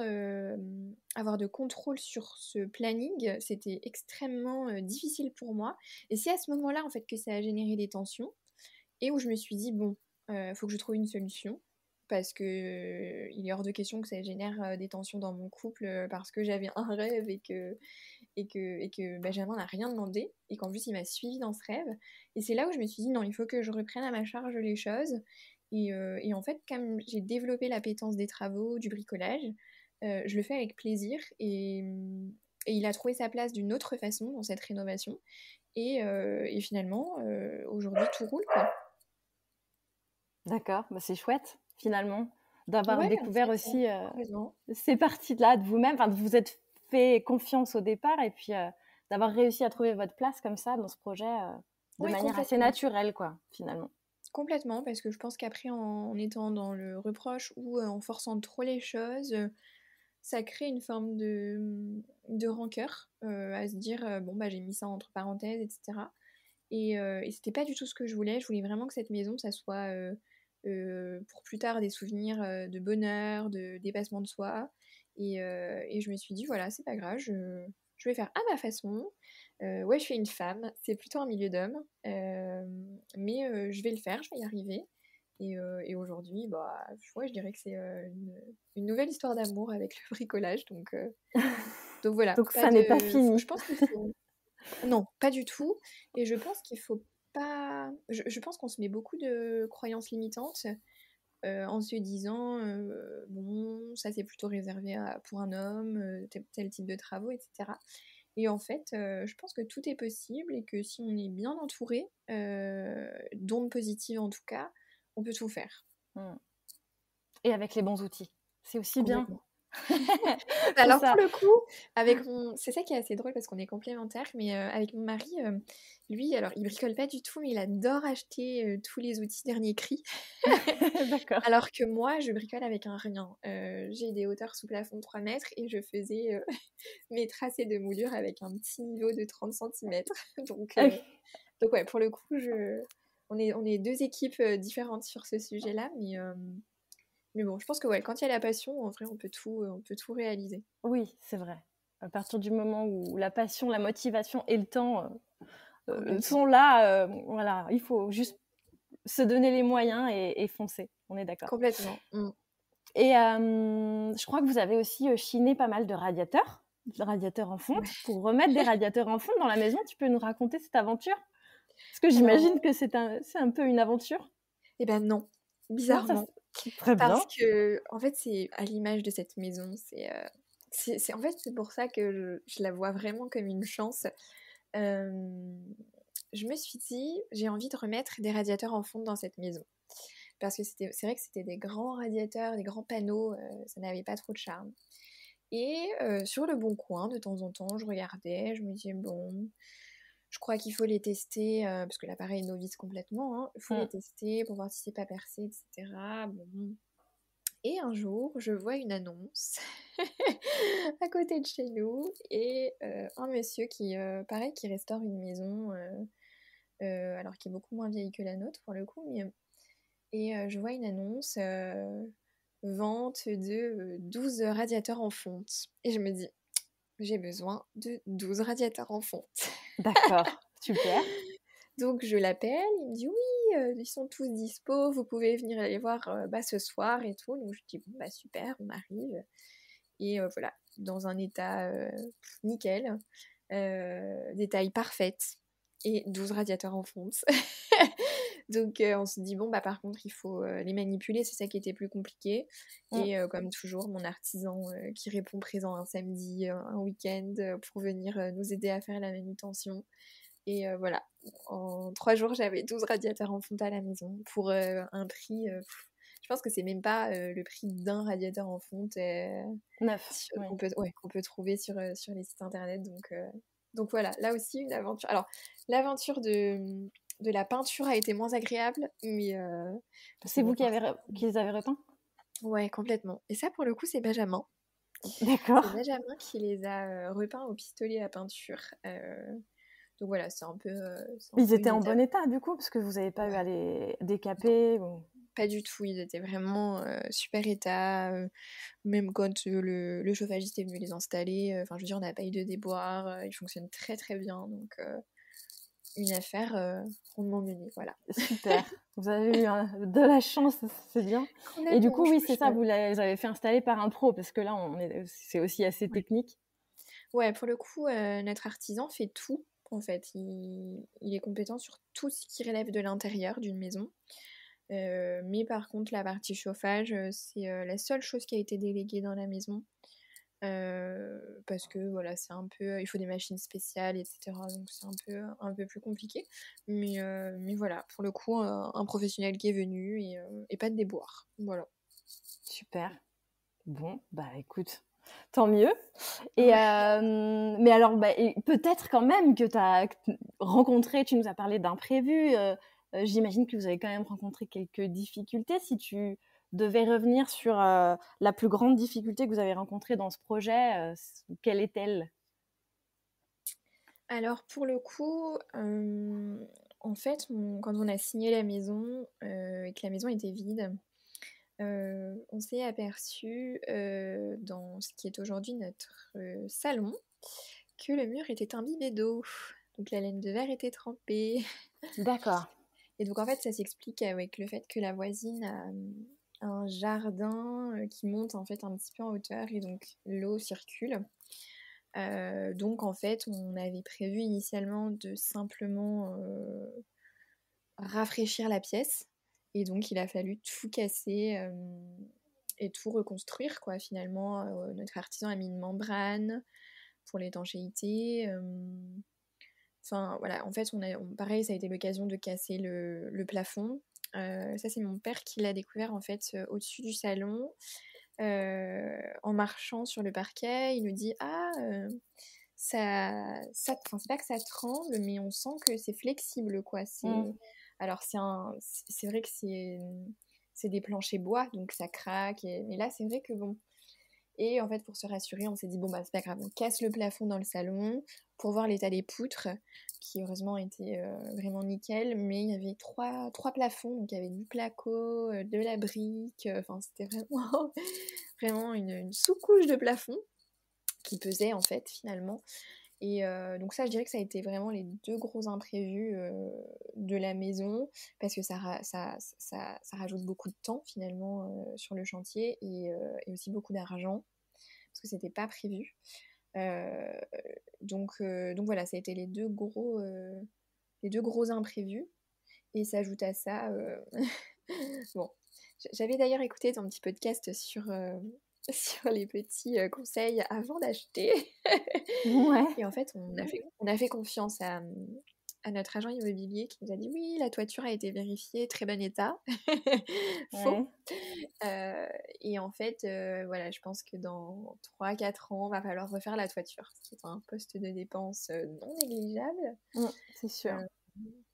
avoir de contrôle sur ce planning, c'était extrêmement difficile pour moi. Et c'est à ce moment-là, en fait, que ça a généré des tensions, et où je me suis dit, bon, faut que je trouve une solution. Parce que il est hors de question que ça génère des tensions dans mon couple parce que j'avais un rêve et que Benjamin n'a rien demandé et qu'en plus il m'a suivi dans ce rêve. Et c'est là où je me suis dit non, il faut que je reprenne à ma charge les choses. Et en fait, comme j'ai développé l'appétence des travaux, du bricolage, je le fais avec plaisir et il a trouvé sa place d'une autre façon dans cette rénovation. Et finalement, aujourd'hui, tout roule, quoi. D'accord, bah, c'est chouette, finalement, d'avoir Ouais, en découvert fait, aussi complètement. ces parties-là de vous-même, enfin, de vous êtes fait confiance au départ et puis d'avoir réussi à trouver votre place comme ça dans ce projet de Ouais, manière assez complètement. naturelle, quoi, finalement. Complètement, parce que je pense qu'après, en étant dans le reproche ou en forçant trop les choses, ça crée une forme de rancœur à se dire bon, bah j'ai mis ça entre parenthèses, etc. Et c'était pas du tout ce que je voulais. Je voulais vraiment que cette maison, ça soit pour plus tard des souvenirs de bonheur, de dépassement de soi. Et je me suis dit, voilà, c'est pas grave, je vais faire à ma façon. Ouais, je suis une femme, c'est plutôt un milieu d'hommes, mais je vais le faire, je vais y arriver. Et aujourd'hui, bah, ouais, je dirais que c'est une nouvelle histoire d'amour avec le bricolage. Donc voilà, Donc pas ça n'est pas de. fini. Je pense qu'il faut. Non, pas du tout. Et je pense qu'il faut pas. Je pense qu'on se met beaucoup de croyances limitantes en se disant bon, ça c'est plutôt réservé pour un homme, tel type de travaux, etc. Et en fait, je pense que tout est possible et que si on est bien entouré, d'ondes positives en tout cas, on peut tout faire. Mm. Et avec les bons outils. c'est aussi bien. Complètement. C'est Alors pour ça. le coup, c'est ça qui est assez drôle parce qu'on est complémentaires, mais avec mon mari, lui, alors il bricole pas du tout, mais il adore acheter tous les outils dernier cri. D'accord. Alors que moi, je bricole avec un rien. J'ai des hauteurs sous plafond de 3 mètres et je faisais mes tracés de moulure avec un petit niveau de 30 centimètres. Donc, Ah euh, oui. donc ouais, pour le coup, on est deux équipes différentes sur ce sujet-là, mais bon, je pense que ouais, quand il y a la passion, en vrai, on peut tout réaliser. Oui, c'est vrai. À partir du moment où la passion, la motivation et le temps Complètement. sont là, voilà, il faut juste se donner les moyens et foncer. On est d'accord. Complètement. Mm. Et je crois que vous avez aussi chiné pas mal de radiateurs en fonte. Ouais. Pour remettre des radiateurs en fonte dans la maison, tu peux nous raconter cette aventure? Parce que Alors, j'imagine que c'est un peu une aventure. eh ben non, Non, ça, bizarrement. très bien. Parce que, en fait, c'est à l'image de cette maison. En fait, c'est pour ça que je la vois vraiment comme une chance. Euh, je me suis dit, j'ai envie de remettre des radiateurs en fonte dans cette maison. Parce que c'est vrai que c'était des grands radiateurs, des grands panneaux, ça n'avait pas trop de charme. Et sur le Bon Coin, de temps en temps, je regardais, je me disais, bon, je crois qu'il faut les tester, parce que l'appareil est novice complètement, hein. Il faut les Mm. tester pour voir si c'est pas percé, etc. Bon. Et un jour, je vois une annonce à côté de chez nous et un monsieur qui, pareil, qui restaure une maison, alors qui est beaucoup moins vieille que la nôtre pour le coup, et je vois une annonce vente de 12 radiateurs en fonte. Et je me dis, j'ai besoin de 12 radiateurs en fonte. D'accord, super. Donc je l'appelle, il me dit oui, ils sont tous dispo, vous pouvez venir les voir ce soir et tout. Donc je dis bon bah super, on arrive. Et voilà, dans un état nickel, des tailles parfaites et 12 radiateurs en fonte. Donc on se dit bon bah par contre il faut les manipuler, c'est ça qui était plus compliqué. Mm. Et comme toujours, mon artisan qui répond présent un samedi, un week-end pour venir nous aider à faire la manutention. Et voilà, en 3 jours, j'avais 12 radiateurs en fonte à la maison pour un prix. Je pense que c'est même pas le prix d'un radiateur en fonte Neuf, oui. qu'on peut trouver sur les sites internet. Donc voilà, là aussi une aventure. Alors, l'aventure de la peinture a été moins agréable, mais parce que C'est bon, vous forcément. qui les avez repeints? Ouais, complètement. Et ça, pour le coup, c'est Benjamin. D'accord. C'est Benjamin qui les a repeints au pistolet à peinture. Donc voilà, c'est un Ils peu étaient une en bon étape. état, du coup, parce que vous n'avez pas eu Ouais, à les non, décaper pas du tout. Ils étaient vraiment super état. Même quand le chauffagiste est venu les installer, enfin, je veux dire, on n'a pas eu de déboire. Ils fonctionnent très très bien. Donc, une affaire rondement menée. Voilà. Super. Vous avez eu de la chance, c'est bien. Et du Complètement, coup, je oui, trouve c'est ça, chouette. vous les avez fait installer par un pro, parce que là, c'est aussi assez Ouais. technique. Ouais, pour le coup, notre artisan fait tout. En fait, il est compétent sur tout ce qui relève de l'intérieur d'une maison. Mais par contre, la partie chauffage, c'est la seule chose qui a été déléguée dans la maison. Parce que voilà, il faut des machines spéciales, etc. Donc c'est un peu plus compliqué. Mais voilà, pour le coup, un professionnel qui est venu et pas de déboire. Voilà. Super. Bon, bah écoute, tant mieux. Et, Ouais. mais alors, bah, et peut-être quand même que tu as rencontré, tu nous as parlé d'imprévus, j'imagine que vous avez quand même rencontré quelques difficultés. Si tu devais revenir sur la plus grande difficulté que vous avez rencontrée dans ce projet, quelle est-elle? Alors pour le coup, en fait, quand on a signé la maison et que la maison était vide, on s'est aperçu dans ce qui est aujourd'hui notre salon que le mur était imbibé d'eau. Donc la laine de verre était trempée. D'accord. Et donc en fait, ça s'explique avec le fait que la voisine a un jardin qui monte en fait un petit peu en hauteur et donc l'eau circule. Donc en fait, on avait prévu initialement de simplement rafraîchir la pièce. Et donc il a fallu tout casser et tout reconstruire, quoi. Finalement, notre artisan a mis une membrane pour l'étanchéité. Enfin voilà, en fait, pareil, ça a été l'occasion de casser le plafond. Ça, c'est mon père qui l'a découvert en fait au-dessus du salon. en marchant sur le parquet, il nous dit: «Ah, enfin, c'est pas que ça tremble, mais on sent que c'est flexible, quoi». Mmh. Alors c'est vrai que c'est des planchers bois, donc ça craque mais là, c'est vrai que bon. Et en fait, pour se rassurer, on s'est dit: «Bon, bah, c'est pas grave, on casse le plafond dans le salon», pour voir l'état des poutres, qui heureusement étaient, vraiment nickel. Mais il y avait trois plafonds, donc il y avait du placo, de la brique, enfin c'était vraiment vraiment une sous-couche de plafond qui pesait en fait, finalement. Et donc ça, je dirais que ça a été vraiment les 2 gros imprévus, de la maison, parce que ça rajoute beaucoup de temps finalement, sur le chantier, et aussi beaucoup d'argent, parce que c'était pas prévu. Heu, donc voilà, ça a été les 2 gros imprévus. Et s'ajoute à ça, bon, j'avais d'ailleurs écouté ton petit podcast sur, sur les petits, conseils avant d'acheter. Ouais. Et en fait, on a fait confiance à notre agent immobilier qui nous a dit: «Oui, la toiture a été vérifiée, très bon état». Ouais. Faux. Heu et en fait, voilà, je pense que dans 3 4 ans, va falloir refaire la toiture, ce qui est un poste de dépense, non négligeable. C'est sûr. Heu,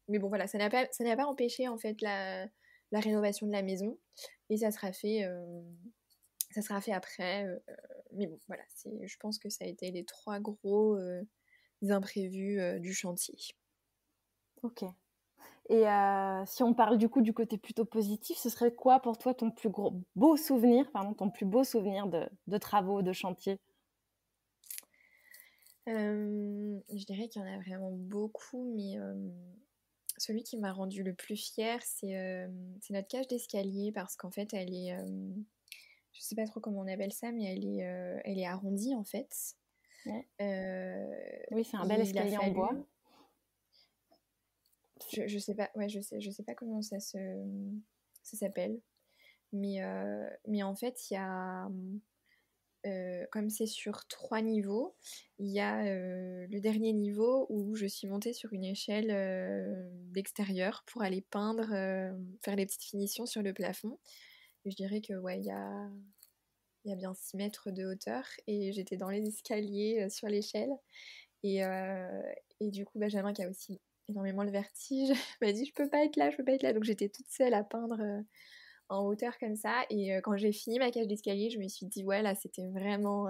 mais bon, voilà, ça n'a pas empêché, en fait, la rénovation de la maison, et ça sera fait après, mais bon, voilà, je pense que ça a été les 3 gros, imprévus, du chantier. OK. Et si on parle du coup du côté plutôt positif, ce serait quoi pour toi ton plus beau souvenir, pardon, ton plus beau souvenir de travaux, de chantier? Je dirais qu'il y en a vraiment beaucoup, mais celui qui m'a rendu le plus fière, c'est notre cage d'escalier, parce qu'en fait, elle est, je sais pas trop comment on appelle ça, mais elle est arrondie, en fait. Ouais. Heu Oui, c'est un bel et il a escalier en bois. fallu je sais pas, ouais, je sais pas comment ça s'appelle, mais en fait, il y a, comme c'est sur 3 niveaux, il y a, le dernier niveau où je suis montée sur une échelle, d'extérieur pour aller peindre, faire les petites finitions sur le plafond. Et je dirais que, ouais, il y a bien 6 mètres de hauteur, et j'étais dans les escaliers, sur l'échelle. Et du coup, Benjamin, qui a aussi énormément le vertige, m'a dit: «Je peux pas être là, je peux pas être là». Donc j'étais toute seule à peindre, en hauteur comme ça. Et quand j'ai fini ma cage d'escalier, je me suis dit: «Ouais, là, c'était vraiment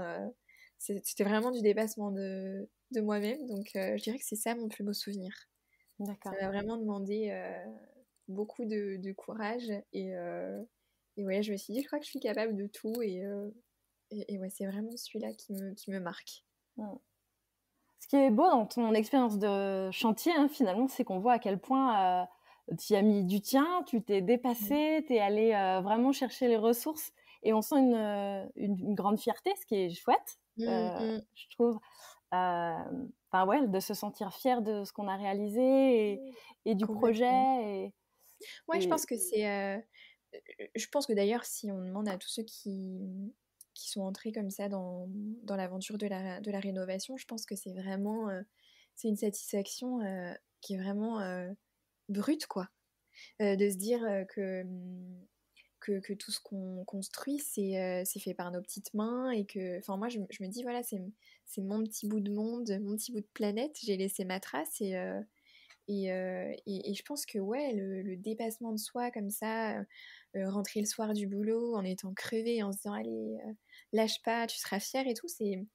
du dépassement de moi-même». Donc je dirais que c'est ça mon plus beau souvenir. Ça D'accord. m'a vraiment demandé, beaucoup de courage. Et ouais, je me suis dit: «Je crois que je suis capable de tout». Et ouais, c'est vraiment celui-là qui me marque. Mmh. Ce qui est beau dans ton expérience de chantier, hein, finalement, c'est qu'on voit à quel point, tu y as mis du tien, tu t'es Mmh. dépassée, tu es allée, vraiment chercher les ressources et on sent une grande fierté, ce qui est chouette, Mmh mh. je trouve. Enfin ouais, de se sentir fier de ce qu'on a réalisé et du Complètement. projet Ouais, je pense et que je pense que d'ailleurs, si on demande à tous ceux qui sont entrés comme ça dans l'aventure de la rénovation, je pense que c'est une satisfaction, qui est vraiment, brute, quoi. De se dire, que tout ce qu'on construit, c'est fait par nos petites mains, et que, enfin, moi, je me dis: «Voilà, c'est mon petit bout de monde, mon petit bout de planète, j'ai laissé ma trace». Et je pense que, ouais, le dépassement de soi comme ça, rentrer le soir du boulot en étant crevé, en se disant: «Allez, lâche pas, tu seras fière» et tout, c'est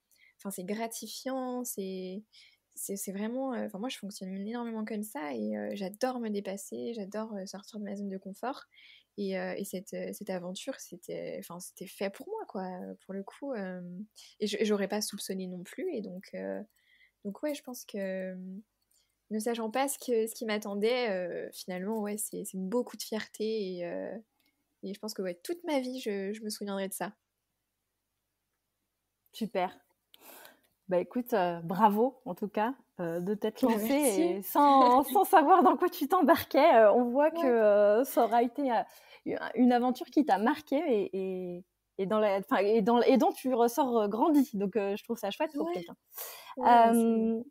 gratifiant, c'est vraiment, enfin, moi, je fonctionne énormément comme ça. Et j'adore me dépasser, j'adore, sortir de ma zone de confort. Et cette aventure, c'était fait pour moi, quoi, pour le coup. Et j'aurais pas soupçonné non plus. Et donc ouais, je pense que, ne sachant pas ce qui m'attendait, finalement, ouais, c'est beaucoup de fierté. Et je pense que, ouais, toute ma vie, je me souviendrai de ça. super. Bah, écoute, bravo en tout cas, de t'être lancée et Merci. sans savoir dans quoi tu t'embarquais, on voit Ouais, que, ça aura été, une aventure qui t'a marquée et dans la enfin et dont tu ressors, grandie donc je trouve ça chouette pour ouais, quelqu'un. ouais, bah, Hem,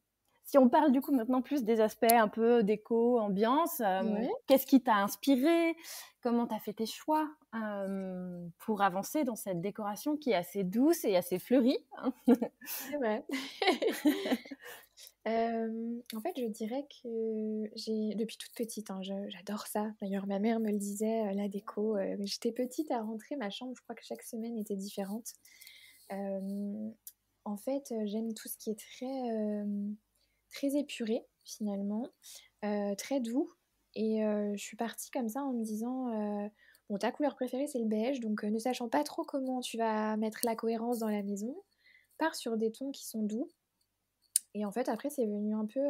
Si on parle du coup maintenant plus des aspects un peu déco, ambiance, ouais. qu'est-ce qui t'a inspiré? Comment tu as fait tes choix? pour avancer dans cette décoration qui est assez douce et assez fleurie, hein. C'est vrai. En fait, je dirais que j'ai depuis toute petite, hein, j'adore ça. D'ailleurs, ma mère me le disait, la déco, j'étais petite à rentrer, ma chambre, je crois que chaque semaine était différente. Hem, En fait, j'aime tout ce qui est très épuré finalement, très doux et je suis partie comme ça en me disant, «Bon, ta couleur préférée, c'est le beige, donc ne sachant pas trop comment tu vas mettre la cohérence dans la maison, pars sur des tons qui sont doux». Et en fait, après, c'est venu un peu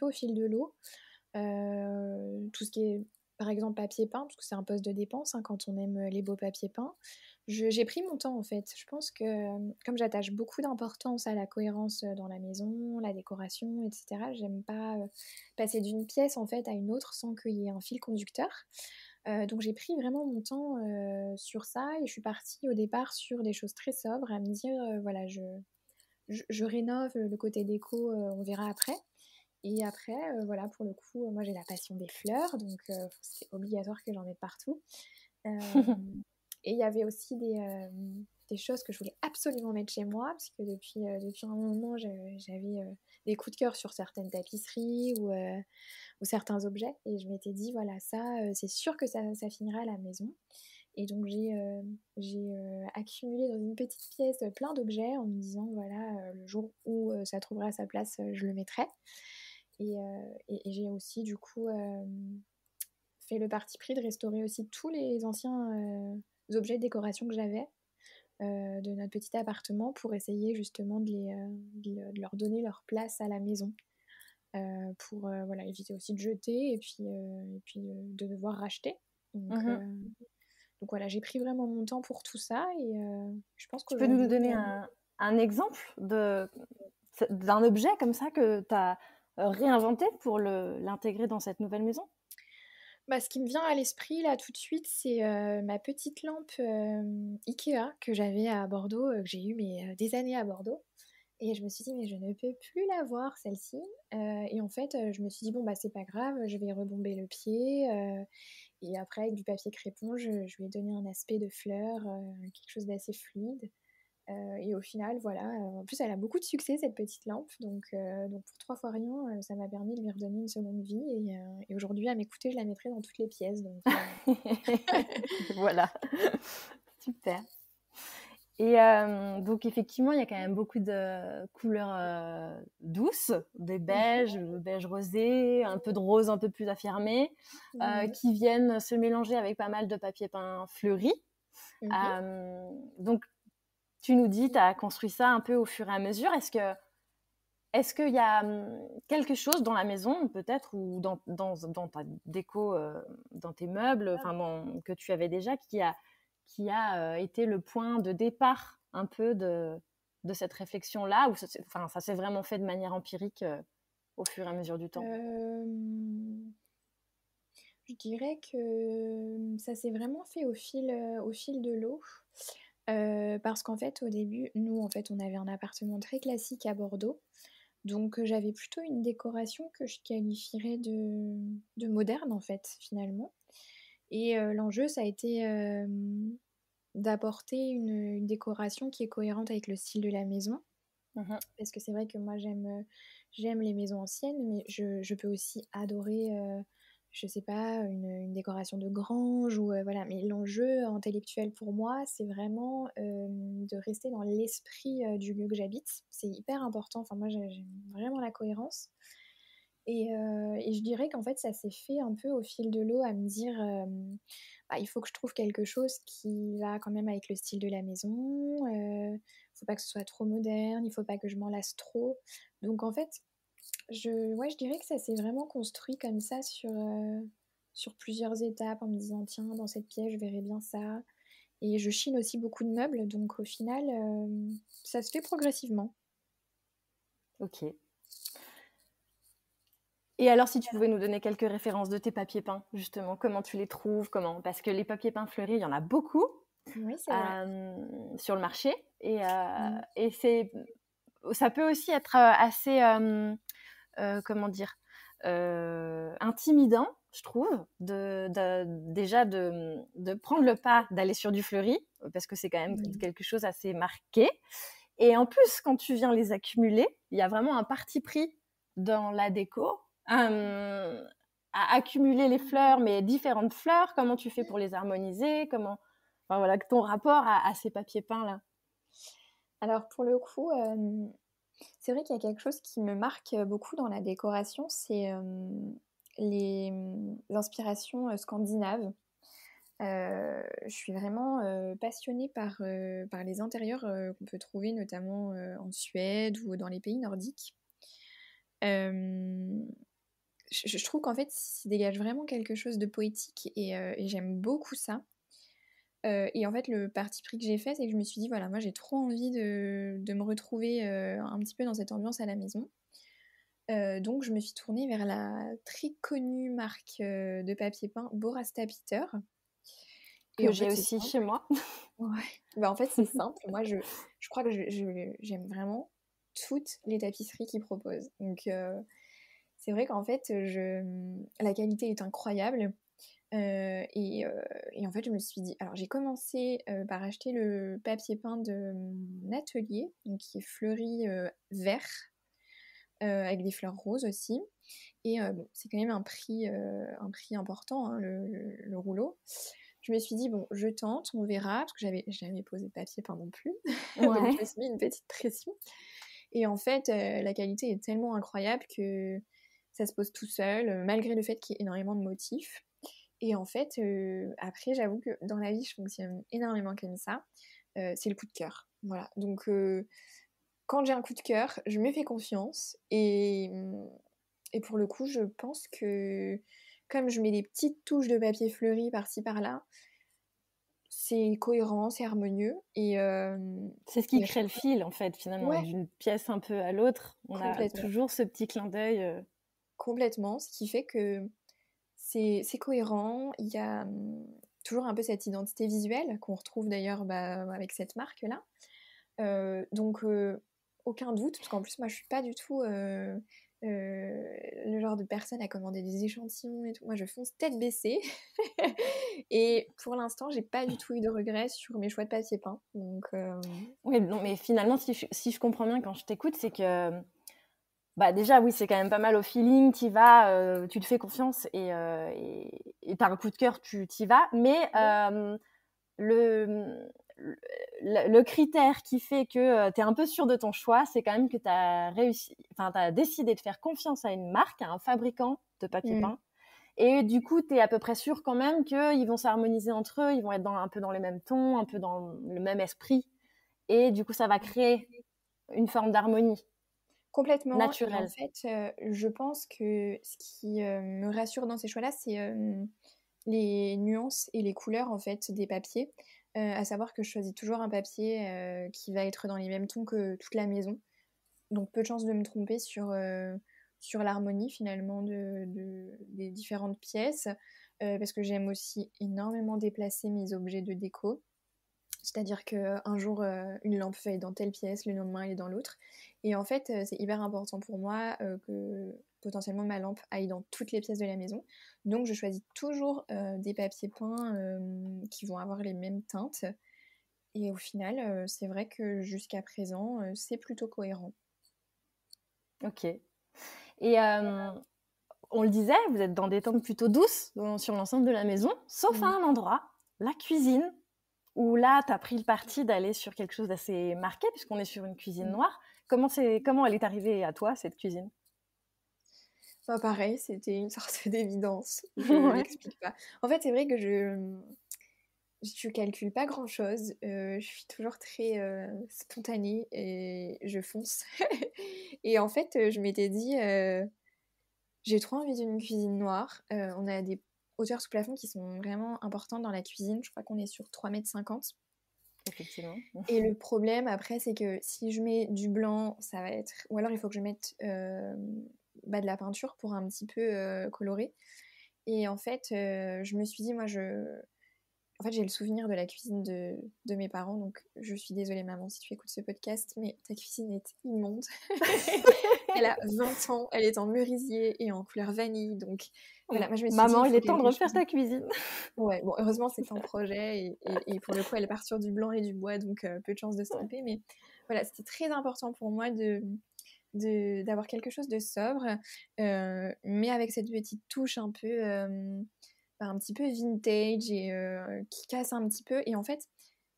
au fil de l'eau. Tout ce qui est, par exemple, papier peint, parce que c'est un poste de dépense, hein, quand on aime, les beaux papiers peints. J'ai pris mon temps, en fait. Je pense que, comme j'attache beaucoup d'importance à la cohérence, dans la maison, la décoration et cetera, j'aime pas, passer d'une pièce, en fait, à une autre sans qu'il y ait un fil conducteur. Donc j'ai pris vraiment mon temps, sur ça et je suis partie au départ sur des choses très sobres, à me dire, voilà, je rénove, le côté déco, on verra après. Et après, voilà, pour le coup, moi j'ai la passion des fleurs, donc c'est obligatoire que j'en mette partout. Hem Et il y avait aussi des choses que je voulais absolument mettre chez moi, parce que depuis un moment, j'avais, des coups de cœur sur certaines tapisseries ou certains objets et je m'étais dit: «Voilà, ça, c'est sûr que ça finira à la maison». Et donc j'ai accumulé dans une petite pièce, plein d'objets en me disant: «Voilà, le jour où, ça trouvera sa place, je le mettrai». Et j'ai aussi du coup, fait le parti pris de restaurer aussi tous les anciens, objets de décoration que j'avais, de notre petit appartement pour essayer justement de leur donner leur place à la maison, pour, voilà, éviter aussi de jeter et puis de devoir racheter. Donc Mmh. heu donc voilà, j'ai pris vraiment mon temps pour tout ça et je pense Tu peux nous qu'aujourd'hui, donner un exemple d'un objet comme ça que tu as réinventé pour l'intégrer dans cette nouvelle maison? bah, ce qui me vient à l'esprit là tout de suite, c'est, ma petite lampe, IKEA que j'avais à Bordeaux, que j'ai eue mais, des années à Bordeaux et je me suis dit: «Mais je ne peux plus l'avoir celle-ci», et en fait, je me suis dit: «Bon, bah, c'est pas grave, je vais rebomber le pied», et après avec du papier crépon, je lui ai donné un aspect de fleurs, quelque chose d'assez fluide. Et au final, voilà, en plus elle a beaucoup de succès cette petite lampe, donc pour 3 fois rien, ça m'a permis de lui redonner une seconde vie et aujourd'hui à m'écouter, je la mettrai dans toutes les pièces Voilà, super. Et donc effectivement, il y a quand même beaucoup de couleurs, douces, des Mmh beiges, le beige rosé, un peu de rose un peu plus affirmé, mh. qui viennent se mélanger avec pas mal de papier peint fleuri. Mmh. Donc tu nous dis, tu as construit ça un peu au fur et à mesure. Est-ce qu'il y a quelque chose dans la maison, peut-être, ou dans ta déco, dans tes meubles, enfin, que tu avais déjà, qui a été le point de départ un peu de cette réflexion-là, ou ça s'est vraiment fait de manière empirique au fur et à mesure du temps? Hem, je dirais que, ça s'est vraiment fait au fil de l'eau, parce qu'en fait, au début, nous, en fait, on avait un appartement très classique à Bordeaux. Donc j'avais plutôt une décoration que je qualifierais de moderne, en fait, finalement et l'enjeu, ça a été, d'apporter une décoration qui est cohérente avec le style de la maison. Mmh. Parce que c'est vrai que moi j'aime les maisons anciennes, mais je peux aussi adorer, je sais pas, une décoration de grange ou voilà. Mais l'enjeu intellectuel pour moi, c'est vraiment, de rester dans l'esprit, du lieu que j'habite. C'est hyper important. Enfin moi j'aime vraiment la cohérence et je dirais qu'en fait ça s'est fait un peu au fil de l'eau à me dire, bah, il faut que je trouve quelque chose qui va quand même avec le style de la maison, faut pas que ce soit trop moderne, il faut pas que je m'en lasse trop. Donc en fait, je dirais que ça s'est vraiment construit comme ça sur plusieurs étapes en me disant: «Tiens, dans cette pièce, je verrais bien ça» et je chine aussi beaucoup de meubles donc au final, ça se fait progressivement. OK. Et alors, si tu pouvais nous donner quelques références de tes papiers peints, justement, comment tu les trouves? Parce que les papiers peints fleuris, il y en a beaucoup, Oui, c'est vrai. sur le marché Mmh. et ça peut aussi être, assez, comment dire? Intimidant je trouve, déjà de prendre le pas d'aller sur du fleuri, parce que c'est quand même quelque chose assez marqué. Et en plus, quand tu viens les accumuler, il y a vraiment un parti pris dans la déco à accumuler les fleurs, mais différentes fleurs. Comment tu fais pour les harmoniser? Enfin, voilà, ton rapport à ces papiers peints là. Alors pour le coup, c'est vrai qu'il y a quelque chose qui me marque beaucoup dans la décoration, c'est les inspirations scandinaves. Je suis vraiment passionnée par les intérieurs qu'on peut trouver notamment en Suède ou dans les pays nordiques. Euh, je trouve qu'en fait, ça dégage vraiment quelque chose de poétique et j'aime beaucoup ça. Et en fait, le parti pris que j'ai fait, c'est que je me suis dit, voilà, moi j'ai trop envie de me retrouver un petit peu dans cette ambiance à la maison. Donc je me suis tournée vers la très connue marque de papier peint Borasta Peter. Et Que en j'ai fait, c'est aussi chez simple. moi. Ouais. Bah, en fait, c'est simple. Moi, je crois que j'aime vraiment toutes les tapisseries qu'ils proposent. Donc, c'est vrai qu'en fait, la qualité est incroyable. Et en fait, je me suis dit... Alors, j'ai commencé par acheter le papier peint de mon atelier, donc qui est fleuri vert, avec des fleurs roses aussi. Et bon, c'est quand même un prix important, hein, le rouleau. Je me suis dit, bon, je tente, on verra, parce que j'avais jamais posé de papier peint non plus. Donc, Ouais. je me suis mis une petite pression. Et en fait, la qualité est tellement incroyable que ça se pose tout seul, malgré le fait qu'il y ait énormément de motifs. Et en fait, après, j'avoue que dans la vie, je fonctionne énormément comme ça. C'est le coup de cœur. Voilà. Donc, quand j'ai un coup de cœur, je me fais confiance. Et pour le coup, je pense que comme je mets des petites touches de papier fleuri par-ci par-là, c'est cohérent, c'est harmonieux. C'est ce qui Et à crée chaque le fois, fil, en fait, finalement, ouais, d'une pièce un peu à l'autre. On a complètement. toujours ce petit clin d'œil. Complètement. Ce qui fait que c'est cohérent. Il y a toujours un peu cette identité visuelle qu'on retrouve d'ailleurs avec cette marque-là. Donc, aucun doute, parce qu'en plus, moi, je suis pas du tout le genre de personne à commander des échantillons et tout. Moi, je fonce tête baissée. Et pour l'instant, j'ai pas du tout eu de regrets sur mes choix de papier peint. Donc, Oui, non, mais finalement, si je comprends bien quand je t'écoute, c'est que bah déjà, oui, c'est quand même pas mal au feeling, tu vas, tu te fais confiance et tu as un coup de cœur, tu t'y vas. Mais le, le critère qui fait que tu es un peu sûr de ton choix, c'est quand même que tu as réussi, enfin, tu as décidé de faire confiance à une marque, à un fabricant de papier mm, peint. Et du coup, tu es à peu près sûr quand même qu'ils vont s'harmoniser entre eux, ils vont être un peu dans les mêmes tons, un peu dans le même esprit. Et du coup, ça va créer une forme d'harmonie complètement. Et en naturelle. fait, je pense que ce qui me rassure dans ces choix-là, c'est les nuances et les couleurs en fait des papiers. À savoir que je choisis toujours un papier qui va être dans les mêmes tons que toute la maison. Donc peu de chances de me tromper sur l'harmonie finalement des différentes pièces. Parce que j'aime aussi énormément déplacer mes objets de déco. C'est-à-dire qu'un jour, une lampe va être dans telle pièce, le lendemain, elle est dans l'autre. Et en fait, c'est hyper important pour moi que potentiellement ma lampe aille dans toutes les pièces de la maison. Donc, je choisis toujours des papiers peints qui vont avoir les mêmes teintes. Et au final, c'est vrai que jusqu'à présent, c'est plutôt cohérent. Ok. Et on le disait, vous êtes dans des tentes plutôt douces sur l'ensemble de la maison, sauf à Mm. un endroit, la cuisine, où là, tu as pris le parti d'aller sur quelque chose d'assez marqué, puisqu'on est sur une cuisine Mm. noire. Comment elle est arrivée à toi, cette cuisine? Bah, pareil, c'était une sorte d'évidence. Je Ouais. l'explique pas. En fait, c'est vrai que je calcule pas grand-chose. Je suis toujours très spontanée et je fonce. Et en fait, je m'étais dit, j'ai trop envie d'une cuisine noire. On a des hauteurs sous plafond qui sont vraiment importantes dans la cuisine. Je crois qu'on est sur 3,50 m. Effectivement. Et le problème après, c'est que si je mets du blanc, ça va être... Ou alors il faut que je mette de la peinture pour un petit peu colorer. Et en fait, je me suis dit, moi, en fait, j'ai le souvenir de la cuisine de mes parents, donc je suis désolée maman si tu écoutes ce podcast, mais ta cuisine est immonde. Elle a 20 ans, elle est en merisier et en couleur vanille, donc voilà, moi je me suis dit, Maman, il il faut est temps de quelque refaire chose. ta cuisine. Ouais, bon, heureusement c'est un projet et pour le coup elle part sur du blanc et du bois, donc peu de chance de se tromper, mais voilà, c'était très important pour moi d'avoir quelque chose de sobre, mais avec cette petite touche un petit peu vintage et qui casse un petit peu. Et en fait,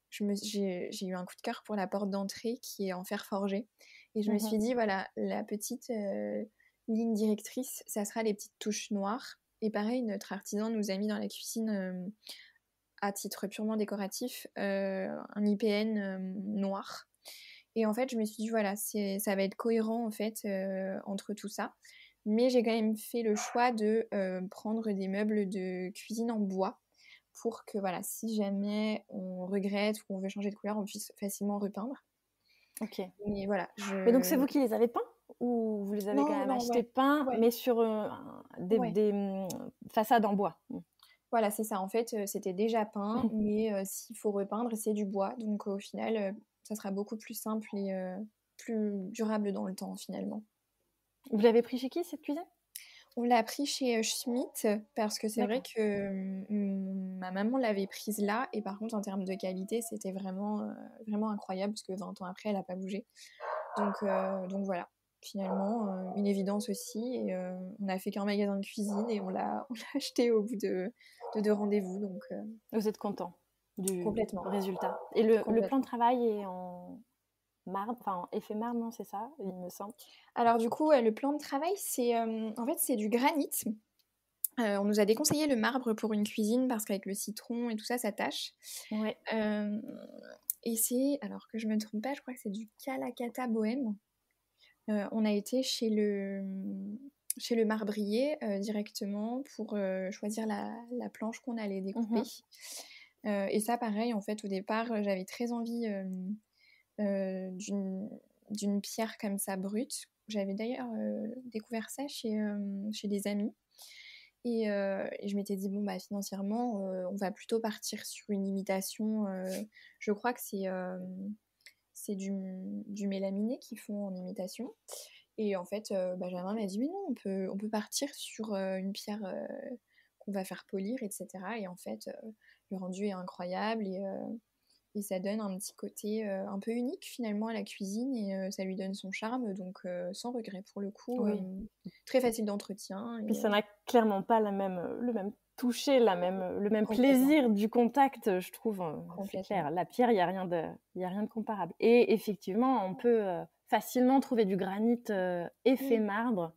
j'ai eu un coup de cœur pour la porte d'entrée qui est en fer forgé. Et je me suis dit, voilà, la petite ligne directrice, ça sera les petites touches noires. Et pareil, notre artisan nous a mis dans la cuisine, à titre purement décoratif, un IPN noir. Et en fait, je me suis dit, voilà, ça va être cohérent en fait entre tout ça. Mais j'ai quand même fait le choix de prendre des meubles de cuisine en bois pour que, voilà, si jamais on regrette ou qu'on veut changer de couleur, on puisse facilement repeindre. Ok. Mais voilà, Mais donc, c'est vous qui les avez peints ou vous les avez quand Non, même non, achetés ouais. peints, Ouais, mais sur ouais. des façades en bois? Voilà, c'est ça. En fait, c'était déjà peint, mais s'il faut repeindre, c'est du bois. Donc au final, ça sera beaucoup plus simple et plus durable dans le temps, finalement. Vous l'avez pris chez qui, cette cuisine? On l'a pris chez Schmitt parce que c'est vrai D'accord. que ma maman l'avait prise là et par contre en termes de qualité c'était vraiment incroyable parce que 20 ans après elle n'a pas bougé. Donc voilà, finalement une évidence aussi et on a fait qu'un magasin de cuisine et on l'a on l'a acheté au bout de 2 rendez-vous donc Vous êtes content du complètement, résultat. Et le plan de complètement. travail est en marbre, enfin en effet marbre, non, c'est ça, il me semble. Alors du coup le plan de travail c'est en fait c'est du granit. On nous a déconseillé le marbre pour une cuisine parce qu'avec le citron et tout ça, ça tâche. Ouais. Euh, et c'est, alors que je me trompe pas, je crois que c'est du Calacata Bohème. On a été chez le marbrier directement pour choisir la planche qu'on allait découper. Et ça, pareil, en fait, au départ, j'avais très envie d'une pierre comme ça brute. J'avais d'ailleurs découvert ça chez des amis. Et je m'étais dit, bon, bah, financièrement, on va plutôt partir sur une imitation. Je crois que c'est du mélaminé qu'ils font en imitation. Et en fait, Benjamin m'a dit, mais non, on peut partir sur une pierre qu'on va faire polir, etc. Et en fait, le rendu est incroyable et ça donne un petit côté un peu unique finalement à la cuisine et ça lui donne son charme, donc sans regret pour le coup. Oui. Très facile d'entretien. Puis Et, ça n'a clairement pas le même toucher, le même complètement, plaisir du contact, je trouve. C'est complètement. clair. La pierre, il y a rien de comparable. Et effectivement, on peut facilement trouver du granit effet Mm. marbre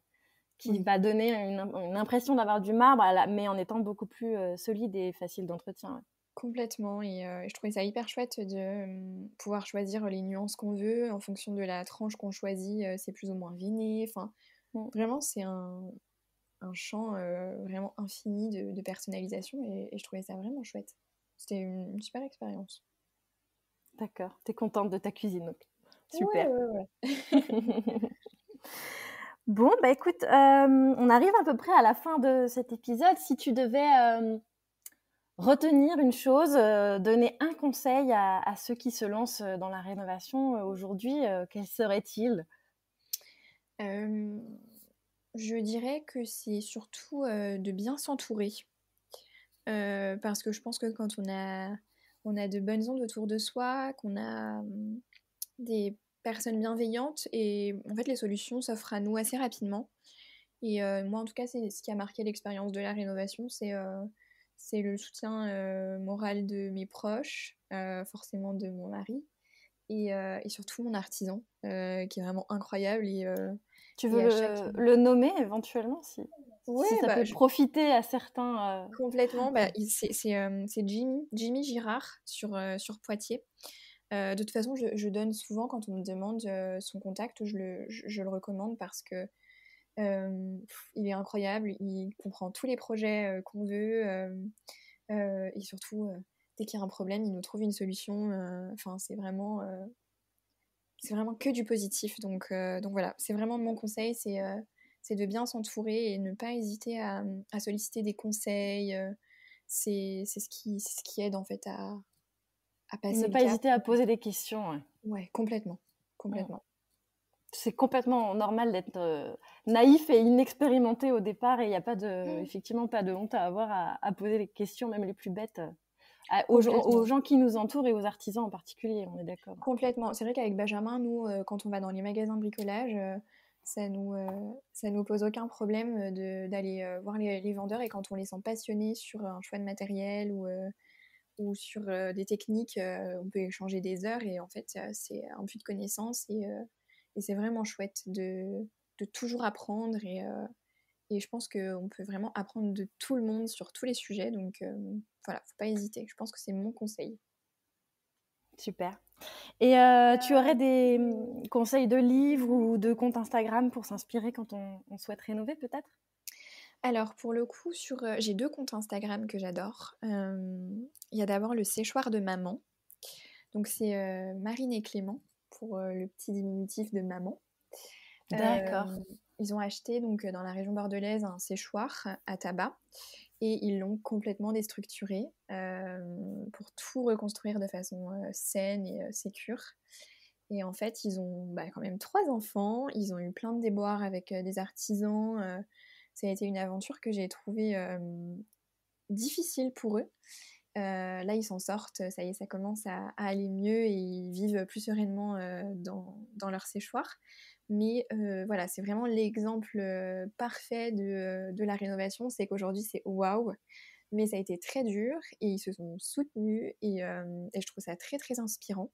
qui Oui, va donner une impression d'avoir du marbre, mais en étant beaucoup plus solide et facile d'entretien. Ouais. complètement. Et je trouvais ça hyper chouette de pouvoir choisir les nuances qu'on veut en fonction de la tranche qu'on choisit. C'est plus ou moins veiné. Enfin, Mm. vraiment, c'est un champ vraiment infini de personnalisation et je trouvais ça vraiment chouette. C'était une super expérience. D'accord. T'es contente de ta cuisine, donc. Ouais, Super. ouais, ouais. Bon, bah écoute, on arrive à peu près à la fin de cet épisode. Si tu devais retenir une chose, donner un conseil à ceux qui se lancent dans la rénovation aujourd'hui, quel serait-il? Euh, je dirais que c'est surtout de bien s'entourer. Parce que je pense que quand on a de bonnes ondes autour de soi, qu'on a des personnes bienveillantes, et en fait les solutions s'offrent à nous assez rapidement. Et moi en tout cas c'est ce qui a marqué l'expérience de la rénovation, c'est le soutien moral de mes proches, forcément de mon mari, et surtout mon artisan, qui est vraiment incroyable. Tu veux Et à chaque... le nommer éventuellement si Ouais, ça bah, peut profiter à certains. complètement. Bah, c'est Jimmy Girard sur Poitiers. De toute façon, je donne souvent, quand on me demande son contact, je le recommande parce que il est incroyable, il comprend tous les projets qu'on veut, et surtout, dès qu'il y a un problème, il nous trouve une solution. Enfin, c'est vraiment que du positif. Donc voilà, c'est vraiment mon conseil, c'est de bien s'entourer et ne pas hésiter à solliciter des conseils. c'est ce qui aide en fait à passer Ne le pas cap. hésiter à poser des questions. Ouais. Ouais, complètement. C'est complètement normal d'être naïf et inexpérimenté au départ et il n'y a effectivement pas de honte à avoir à poser les questions, même les plus bêtes, aux gens qui nous entourent et aux artisans en particulier, on est d'accord. Complètement. C'est vrai qu'avec Benjamin, nous, quand on va dans les magasins de bricolage, ça nous pose aucun problème d'aller voir les vendeurs, et quand on les sent passionnés sur un choix de matériel ou sur des techniques, on peut échanger des heures, et en fait, c'est un puits de connaissances, et c'est vraiment chouette de toujours apprendre, et je pense qu'on peut vraiment apprendre de tout le monde sur tous les sujets, donc voilà, faut pas hésiter. Je pense que c'est mon conseil. Super. Et tu aurais des conseils de livres ou de comptes Instagram pour s'inspirer quand on souhaite rénover peut-être? Alors pour le coup, j'ai 2 comptes Instagram que j'adore. Il y a d'abord le séchoir de maman. Donc c'est, Marine et Clément pour, le petit diminutif de maman. D'accord. Ils ont acheté donc, dans la région bordelaise un séchoir à tabac, et ils l'ont complètement déstructuré, pour tout reconstruire de façon, saine et sécure. Et en fait, ils ont, quand même 3 enfants, ils ont eu plein de déboires avec, des artisans, ça a été une aventure que j'ai trouvée, difficile pour eux. Là, ils s'en sortent, ça y est, ça commence à aller mieux, et ils vivent plus sereinement, dans leur séchoir. Mais voilà, c'est vraiment l'exemple, parfait de la rénovation. C'est qu'aujourd'hui, c'est waouh! Mais ça a été très dur, et ils se sont soutenus, et je trouve ça très, très inspirant.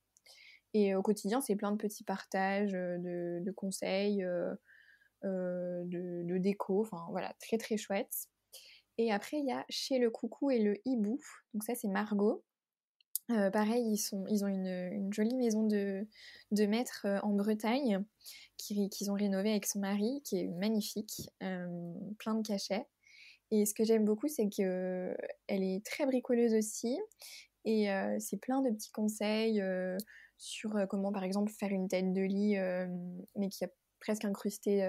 Et au quotidien, c'est plein de petits partages, de conseils, de déco, enfin voilà, très, très chouette. Et après, il y a Chez le Coucou et le Hibou. Donc ça, c'est Margot. Pareil, ils ont une jolie maison de maître, en Bretagne, qu'ils ont rénovée avec son mari, qui est magnifique, plein de cachets. Et ce que j'aime beaucoup, c'est qu'elle est très bricoleuse aussi, et c'est plein de petits conseils, sur, comment, par exemple, faire une tête de lit, mais qui a presque incrusté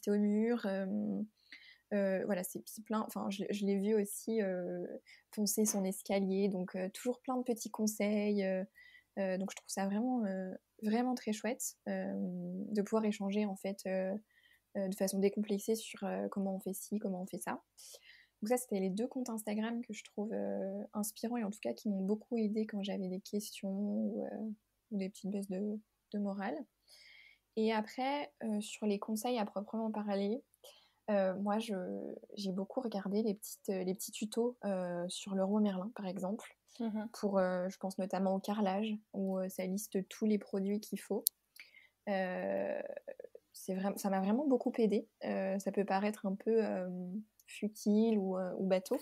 au mur, voilà, c'est plein, enfin, je l'ai vu aussi, poncer son escalier, donc toujours plein de petits conseils, donc je trouve ça vraiment, vraiment très chouette, de pouvoir échanger, en fait, de façon décomplexée sur, comment on fait ci, comment on fait ça. Donc ça, c'était les 2 comptes Instagram que je trouve, inspirants, et en tout cas qui m'ont beaucoup aidée quand j'avais des questions ou des petites baisses de morale. Et après, sur les conseils à proprement parler, moi, j'ai beaucoup regardé les petits tutos, sur Leroy Merlin, par exemple, pour, je pense notamment au carrelage, où, ça liste tous les produits qu'il faut. Heu, ça m'a vraiment beaucoup aidée. Ça peut paraître un peu, futile ou bateau,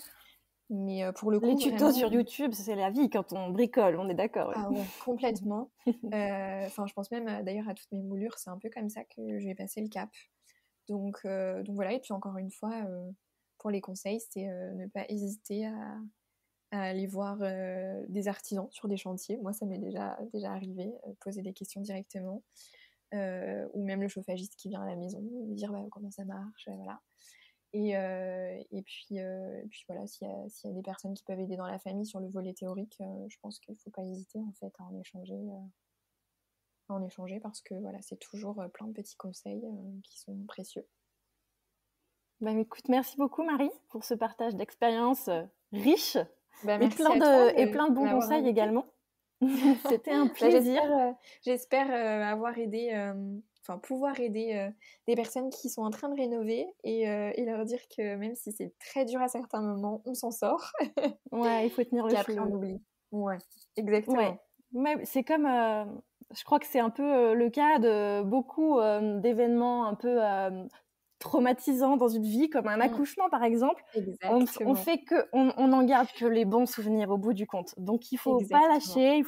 mais pour le Les coup, tutos vraiment. sur YouTube, c'est la vie quand on bricole, on est d'accord. Ah ouais, complètement. Enfin, je pense même, d'ailleurs à toutes mes moulures, c'est un peu comme ça que j'ai passé le cap. Donc voilà, et puis encore une fois, pour les conseils, c'est, ne pas hésiter à aller voir, des artisans sur des chantiers. Moi, ça m'est déjà arrivé, poser des questions directement, ou même le chauffagiste qui vient à la maison, lui dire, bah, comment ça marche, voilà. Et puis voilà, s'il y a des personnes qui peuvent aider dans la famille sur le volet théorique, je pense qu'il faut pas hésiter, en fait, à en échanger, parce que voilà, c'est toujours, plein de petits conseils, qui sont précieux. Bah, écoute, merci beaucoup Marie pour ce partage d'expériences riche Bah, et merci à toi plein de de bons m'avoir conseils invitée. également. C'était un Bah, plaisir. j'espère, avoir aidé, enfin pouvoir aider, des personnes qui sont en train de rénover, et leur dire que même si c'est très dur à certains moments, on s'en sort, Ouais, il faut tenir puis après on oublie. Ouais, Ouais, exactement. ouais, c'est comme, je crois que c'est un peu le cas de beaucoup d'événements un peu traumatisants dans une vie, comme un Mmh, accouchement par exemple. exactement, On n'en garde que les bons souvenirs au bout du compte. Donc il faut pas exactement. lâcher, il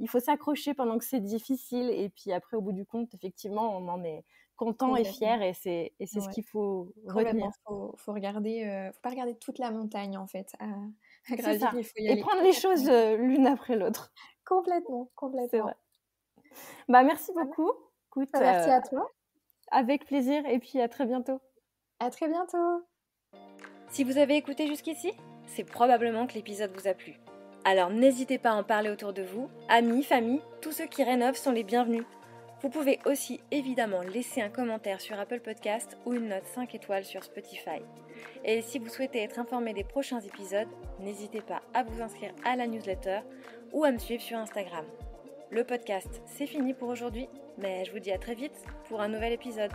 faut s'accrocher pendant que c'est difficile. Et puis après, au bout du compte, effectivement, on en est content et Complètement. fier. Et c'est ce Ouais, qu'il faut retenir. complètement. Faut regarder, faut pas regarder toute la montagne, en fait, à C'est gravir, ça. il faut y Et aller prendre les étape choses par étape. l'une après l'autre. Complètement, C'est vrai. complètement. Bah, merci Ah, beaucoup. Écoute, merci à toi. avec plaisir et puis à très bientôt. À très bientôt. Si vous avez écouté jusqu'ici, c'est probablement que l'épisode vous a plu. Alors n'hésitez pas à en parler autour de vous, amis, famille, tous ceux qui rénovent sont les bienvenus. Vous pouvez aussi évidemment laisser un commentaire sur Apple Podcast ou une note 5 étoiles sur Spotify. Et si vous souhaitez être informé des prochains épisodes, n'hésitez pas à vous inscrire à la newsletter ou à me suivre sur Instagram. Le podcast, c'est fini pour aujourd'hui, mais je vous dis à très vite pour un nouvel épisode.